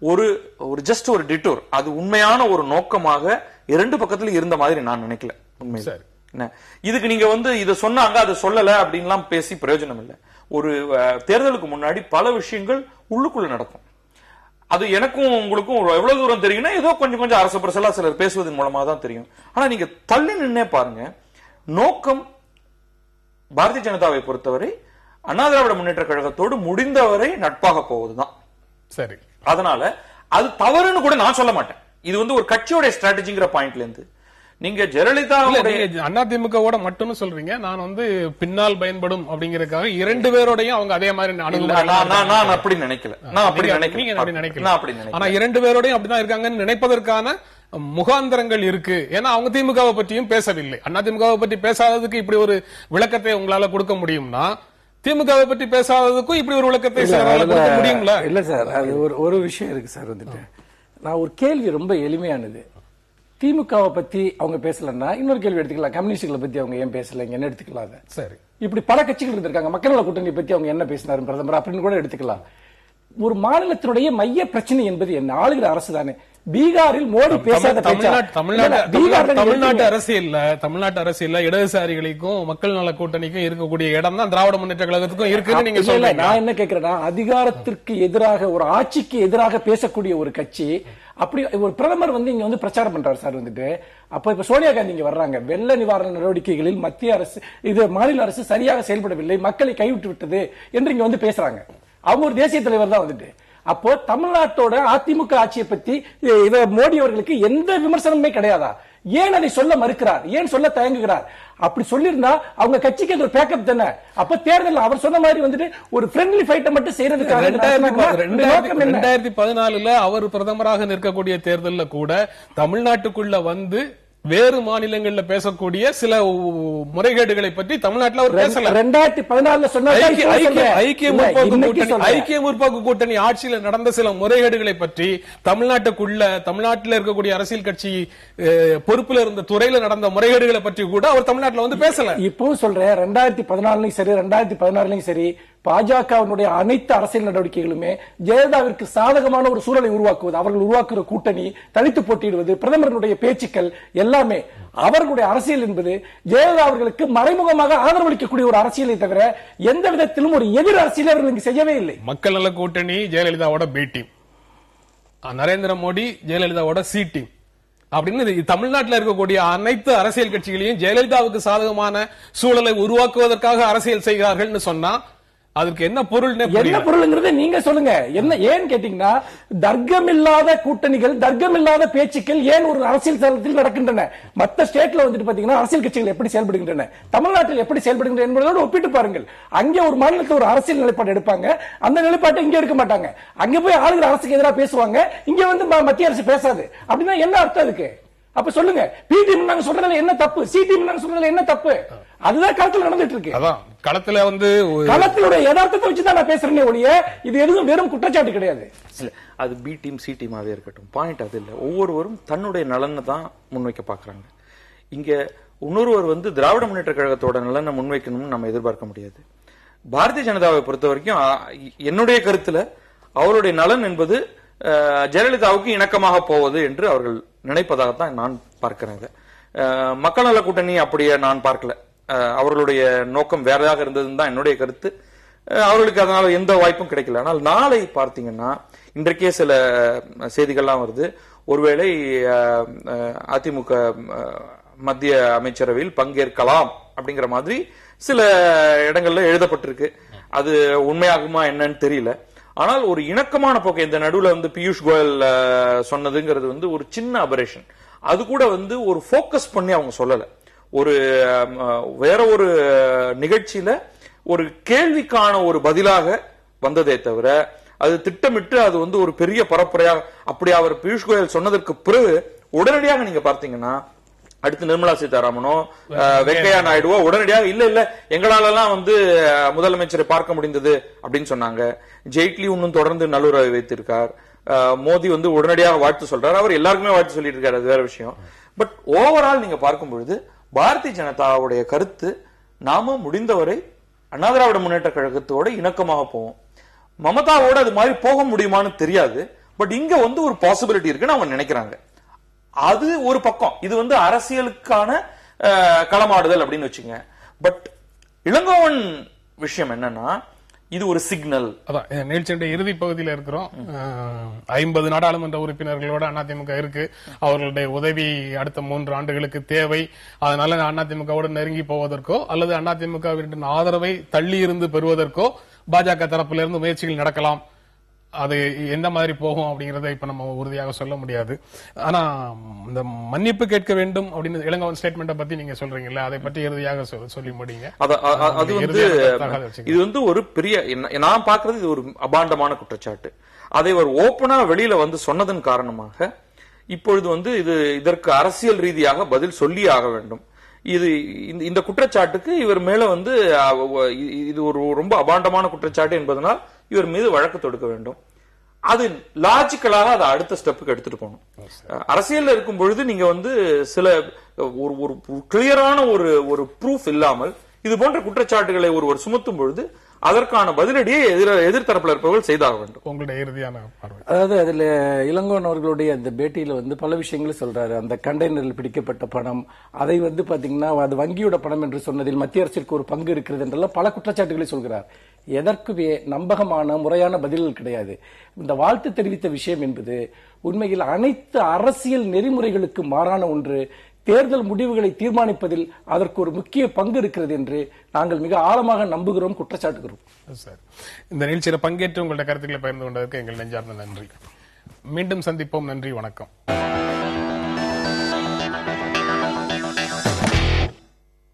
ஒரு ஜஸ்ட் ஒரு டிட்டோர். அது உண்மையான ஒரு நோக்கமாக இரண்டு பக்கத்துல இருந்த மாதிரி நான் நினைக்கல. உண்மை இதுக்கு நீங்க வந்து இதை சொன்னாங்க அதை சொல்லல அப்படின்லாம் பேசி பிரயோஜனம் இல்லை. ஒரு தேர்தலுக்கு முன்னாடி பல விஷயங்கள் உள்ளுக்குள்ள நடக்கும். அது எனக்கும் உங்களுக்கும் எவ்வளவு தூரம் தெரியும்னா ஏதோ கொஞ்சம் கொஞ்சம் அரசு பிரசலா சிலர் பேசுவதன் மூலமா தான் தெரியும். ஆனா நீங்க தள்ளி நின்னே பாருங்க, நோக்கம் பாரதிய ஜனதாவை பொறுத்தவரை அண்ணா திராவிட முன்னேற்ற கழகத்தோடு முடிந்தவரை நட்பாக போவதுதான் சரி. அதனால அது தவறுன்னு கூட நான் சொல்ல மாட்டேன். இது வந்து ஒரு கட்சியோட ஸ்ட்ராட்டஜிங்கிற பாயிண்ட்ல இருந்து நீங்க ஜெயலலிதா அதிமுகவோட மட்டும் சொல்றீங்க. நான் வந்து பின்னால் பயன்படும் அப்படிங்கறதுக்காக இரண்டு பேரோடையும் அவங்க அதே மாதிரி நான் அப்படி நினைக்கல. ஆனா இரண்டு பேரோடையும் அப்படிதான் இருக்காங்கன்னு நினைப்பதற்கான முகாந்திரங்கள் இருக்கு. ஏன்னா அவங்க திமுகவை பற்றியும் பேசவில்லை. அண்ணா திமுகவை பற்றி பேசாததுக்கு இப்படி ஒரு விளக்கத்தை உங்களால கொடுக்க முடியும்னா திமுகவை பற்றி பேசாததுக்கும் இப்படி ஒரு விளக்கத்தை கொடுக்க முடியுங்களா? இல்ல சார், அது ஒரு விஷயம் இருக்கு சார். வந்துட்டு நான் ஒரு கேள்வி ரொம்ப எளிமையானது. திமுகவை பத்தி அவங்க பேசலன்னா இன்னொரு கேள்வி எடுத்துக்கலாம், கம்யூனிஸ்டுகளை பத்தி அவங்க ஏன் பேசலைங்க என்ன எடுத்துக்கலாம். சரி, இப்படி பல கட்சிகள் இருந்திருக்காங்க, மக்கள் நல கூட்டணி பத்தி அவங்க என்ன பேசினாரு பிரதமர் அப்படின்னு கூட எடுத்துக்கலாம். ஒரு மாநிலத்தினுடைய மைய பிரச்சனை என்பது என்ன? ஆளுகிற அரசு தானே. பீகாரில் மோடி பேசாத தமிழ்நாட்டு அரசியல்ல இடதுசாரிகளுக்கும் மக்கள் நல கூட்டணிக்கும் இருக்கக்கூடிய இடம் தான் திராவிட முன்னேற்ற கழகத்துக்கும் இருக்குன்னு நீங்க சொல்ல. நான் என்ன கேட்கிறேன்னா, அதிகாரத்திற்கு எதிராக ஒரு ஆட்சிக்கு எதிராக பேசக்கூடிய ஒரு கட்சி அப்படி ஒரு பிரதமர் வந்து இங்க வந்து பிரச்சாரம் பண்றாரு சார். வந்துட்டு அப்ப இப்ப சோனியா காந்தி இங்க வர்றாங்க, வெள்ள நிவாரண நடவடிக்கைகளில் மத்திய அரசு இது மாநில அரசு சரியாக செயல்படவில்லை, மக்களை கைவிட்டு விட்டது என்று இங்க வந்து பேசுறாங்க. அவங்க ஒரு தேசிய தலைவர் தான். வந்துட்டு அப்போ தமிழ்நாட்டோட அதிமுக ஆட்சியை பத்தி மோடி அவர்களுக்கு எந்த விமர்சனமே கிடையாதா? ஏன் அதை சொல்ல மறுக்கிறார்? ஏன் சொல்ல தயங்குகிறார்? அப்படி சொல்லிருந்தா அவங்க கட்சிக்கு ஒரு பேக்கப் தானே. அப்ப தேர்தல் அவர் சொன்ன மாதிரி வந்துட்டு ஒரு ஃப்ரெண்ட்லி ஃபைட்டை மட்டும் செய்யறதுக்காக 2014 அவர் பிரதமராக நிற்கக்கூடிய தேர்தல்ல கூட தமிழ்நாட்டுக்குள்ள வந்து வேறு மாநிலங்கள்ல பேசக்கூடிய சில முறைகேடுகளை பற்றி தமிழ்நாட்டில் அவர் பேசல. 2014 சொன்னார். ஐக்கிய முற்போக்கு கூட்டணி ஆட்சியில் நடந்த சில முறைகேடுகளை பற்றி தமிழ்நாட்டில் இருக்கக்கூடிய அரசியல் கட்சி பொறுப்புல இருந்த துறையில நடந்த முறைகேடுகளை பற்றி கூட அவர் தமிழ்நாட்டில் வந்து பேசல. இப்போ சொல்றேன், 2014 சரி 2016 சரி பாஜகவினுடைய அனைத்து அரசியல் நடவடிக்கைகளுமே ஜெயலலிதாவிற்கு சாதகமான ஒரு சூழலை உருவாக்குவது, அவர்கள் உருவாக்குற கூட்டணி, தனித்து போட்டியிடுவது, பிரதமருடைய பேச்சுக்கள் எல்லாமே அவர்களுடைய அரசியல் என்பது ஜெயலலிதா அவர்களுக்கு மறைமுகமாக ஆதரவளிக்கக்கூடிய ஒரு அரசியலை தவிர எந்த விதத்திலும் ஒரு எதிர் அரசியலை அவர்கள் செய்யவே இல்லை. மக்கள் நல கூட்டணி ஜெயலலிதாவோட பி டீம், நரேந்திர மோடி ஜெயலலிதாவோட சி டீம் அப்படின்னு தமிழ்நாட்டில் இருக்கக்கூடிய அனைத்து அரசியல் கட்சிகளையும் ஜெயலலிதாவுக்கு சாதகமான சூழலை உருவாக்குவதற்காக அரசியல் செய்கிறார்கள் சொன்னா அதுக்கு என்ன பொருள்? என்ன பொருள்ங்கிறத நீங்க சொல்லுங்க. என்ன ஏன் கேட்டீங்கன்னா, தர்க்கமில்லாத கூட்டணிகள், தர்க்கமில்லாத பேச்சுக்கள் ஏன் ஒரு அரசியல் தளத்தில் நடக்கின்றன? மற்ற ஸ்டேட்ல வந்துட்டு பாத்தீங்கன்னா அரசியல் கட்சிகள் எப்படி செயல்படுகின்றன, தமிழ்நாட்டில் எப்படி செயல்படுகின்றன என்பதோடு ஒப்பிட்டு பாருங்கள். அங்கே ஒரு மாநிலத்தில் ஒரு அரசியல் நிலைப்பாடு எடுப்பாங்க, அந்த நிலைப்பாட்டை இங்க எடுக்க மாட்டாங்க. அங்க போய் ஆளுகிற அரசுக்கு எதிராக பேசுவாங்க, இங்க வந்து மத்திய அரசு பேசாது. அப்படின்னா என்ன அர்த்தம் அதுக்கு? அப்ப சொல்லுங்க, பி டீம் நாங்க சொல்றதுல என்ன தப்பு, சி டீம் நாங்க சொல்றதுல என்ன தப்பு? அதுதான் களத்துல நடந்துட்டு இருக்கு. களத்துல வந்து களத்தினுடைய யதார்த்தத்தை வச்சுதான் நான் பேசுறேனே ஒழிய இது எதுவும் வெறும் குற்றச்சாட்டு கிடையாது. அது பி டீம் சி டீமாவே இருக்கட்டும், பாயிண்ட் அது இல்ல. ஒவ்வொருவரும் தன்னுடைய நலனை தான் முன்வைக்க பாக்குறாங்க. இங்க இன்னொருவர் வந்து திராவிட முன்னேற்ற கழகத்தோட நலனை முன்வைக்கணும்னு நம்ம எதிர்பார்க்க முடியாது. பாரதிய ஜனதாவை பொறுத்த வரைக்கும் என்னுடைய கருத்துல அவருடைய நலன் என்பது ஜெயலலிதாவுக்கு இணக்கமாக போவது என்று அவர்கள் நினைப்பதாகத்தான் நான் பார்க்கிறேன். மக்கள் நல கூட்டணி அப்படியே நான் பார்க்கல. அவர்களுடைய நோக்கம் வேறதாக இருந்ததுன்னு தான் என்னுடைய கருத்து. அவர்களுக்கு அதனால எந்த வாய்ப்பும் கிடைக்கல. ஆனால் நாளை பார்த்தீங்கன்னா இன்றைக்கே சில செய்திகள்லாம் வருது, ஒருவேளை அதிமுக மத்திய அமைச்சரவையில் பங்கேற்கலாம் அப்படிங்கிற மாதிரி சில இடங்கள்ல எழுதப்பட்டிருக்கு. அது உண்மையாகுமா என்னன்னு தெரியல. ஆனால் ஒரு இணக்கமான போக்கு இந்த நடுவுல வந்து பியூஷ் கோயல் சொன்னதுங்கிறது வந்து ஒரு சின்ன அபரேஷன். அது கூட வந்து ஒரு போக்கஸ் பண்ணி அவங்க சொல்லல. ஒரு வேற ஒரு நிகழ்ச்சியில ஒரு கேள்விக்கான ஒரு பதிலாக வந்ததே தவிர அது திட்டமிட்டு அது வந்து ஒரு பெரிய பரப்புரையாக அப்படி அவர் பியூஷ் கோயல் சொன்னதற்கு பிறகு உடனடியாக நீங்க பார்த்தீங்கன்னா அடுத்து நிர்மலா சீதாராமனோ வெங்கையா நாயுடுவோ உடனடியாக இல்ல எங்களாலெல்லாம் வந்து முதலமைச்சரை பார்க்க முடிந்தது அப்படின்னு சொன்னாங்க. ஜெய்ட்லி இன்னும் தொடர்ந்து நல்லுறவை வைத்திருக்கார். மோடி வந்து உடனடியாக வாழ்த்து சொல்றாரு. அவர் எல்லாருக்குமே வாழ்த்து சொல்லிட்டு இருக்காரு, அது வேற விஷயம். பட் ஓவரால் நீங்க பார்க்கும் பொழுது பாரதிய ஜனதாவுடைய கருத்து, நாம முடிந்தவரை அண்ணா திராவிட முன்னேற்ற கழகத்தோட இணக்கமாக போவோம். மமதாவோட அது மாதிரி போக முடியுமான்னு தெரியாது. பட் இங்க வந்து ஒரு பாசிபிலிட்டி இருக்குன்னு அவங்க நினைக்கிறாங்க. அது ஒரு பக்கம். இது வந்து அரசியலுக்கான களமாடுதல் அப்படின்னு வச்சுங்க. பட் இளங்கோவன் விஷயம் என்னன்னா, இது ஒரு சிக்னல். அதான் நிகழ்ச்சியுடைய இறுதி பகுதியில் இருக்கிறோம். 50 நாடாளுமன்ற உறுப்பினர்களோட அதிமுக இருக்கு. அவர்களுடைய உதவி அடுத்த 3 ஆண்டுகளுக்கு தேவை. அதனால அதிமுகவோடு நெருங்கி போவதற்கோ அல்லது அதிமுகவின் ஆதரவை தள்ளி இருந்து பெறுவதற்கோ பாஜக தரப்பிலிருந்து முயற்சிகள் நடக்கலாம். அது எந்த மாதிரி போகும் அப்படிங்கறத இப்ப நம்ம உறுதியாக சொல்ல முடியாது. ஆனா இந்த மன்னிப்பு கேட்க வேண்டும் அப்படின்னு இளங்கோவன் ஸ்டேட்மெண்ட்டை பத்தி நீங்க சொல்றீங்கல்ல, அதை பற்றி இறுதியாக சொல்லி முடியுங்க. அது வந்து இது வந்து ஒரு பெரிய, நான் பாக்குறது இது ஒரு அபாண்டமான குற்றச்சாட்டு. அதை ஒரு ஓப்பனா வெளியில வந்து சொன்னதன் காரணமாக இப்பொழுது வந்து இதற்கு அரசியல் ரீதியாக பதில் சொல்லி ஆக வேண்டும். இது இந்த குற்றச்சாட்டுக்கு இவர் மேல வந்து இது ஒரு ரொம்ப அபாண்டமான குற்றச்சாட்டு என்பதனால் இவர் மீது வழக்கு தொடுக்க வேண்டும். அது லாஜிக்கலாக அதை அடுத்த ஸ்டெப்புக்கு எடுத்துட்டு போகணும். அரசியல் இருக்கும் பொழுது நீங்க வந்து சில ஒரு கிளியரான ஒரு ப்ரூஃப் இல்லாமல் இது போன்ற குற்றச்சாட்டுகளை ஒருவர் சுமத்தும் பொழுது அதற்கான பதிலடியை எதிர்த்தரப்பில் இருப்பவர்கள் செய்தாக வேண்டும். உங்களுடைய இறுதியான பார்வை. அதாவது அதுல இளங்கோவன் அவர்களுடைய அந்த பேட்டியில வந்து பல விஷயங்களை சொல்றாரு. அந்த கண்டெய்னரில் பிடிக்கப்பட்ட பணம், அதை வந்து பாத்தீங்கன்னா அது வங்கியோட பணம் என்று சொன்னதில் மத்திய அரசிற்கு ஒரு பங்கு இருக்கிறது என்றெல்லாம் பல குற்றச்சாட்டுகளை சொல்கிறார். எதற்குமே நம்பகமான முறையான பதில்கள் கிடையாது. இந்த வாழ்த்து தெரிவித்த விஷயம் என்பது உண்மையில் அனைத்து அரசியல் நெறிமுறைகளுக்கு மாறான ஒன்று. தேர்தல் முடிவுகளை தீர்மானிப்பதில் அதற்கு ஒரு முக்கிய பங்கு இருக்கிறது என்று நாங்கள் மிக ஆழமாக நம்புகிறோம், குற்றச்சாட்டுகிறோம். இந்த நிகழ்ச்சியில் பங்கேற்று உங்களுடைய கருத்துக்களை பகிர்ந்து கொண்டதற்கு எங்கள் நெஞ்சார்ந்த நன்றி. மீண்டும் சந்திப்போம். நன்றி, வணக்கம்.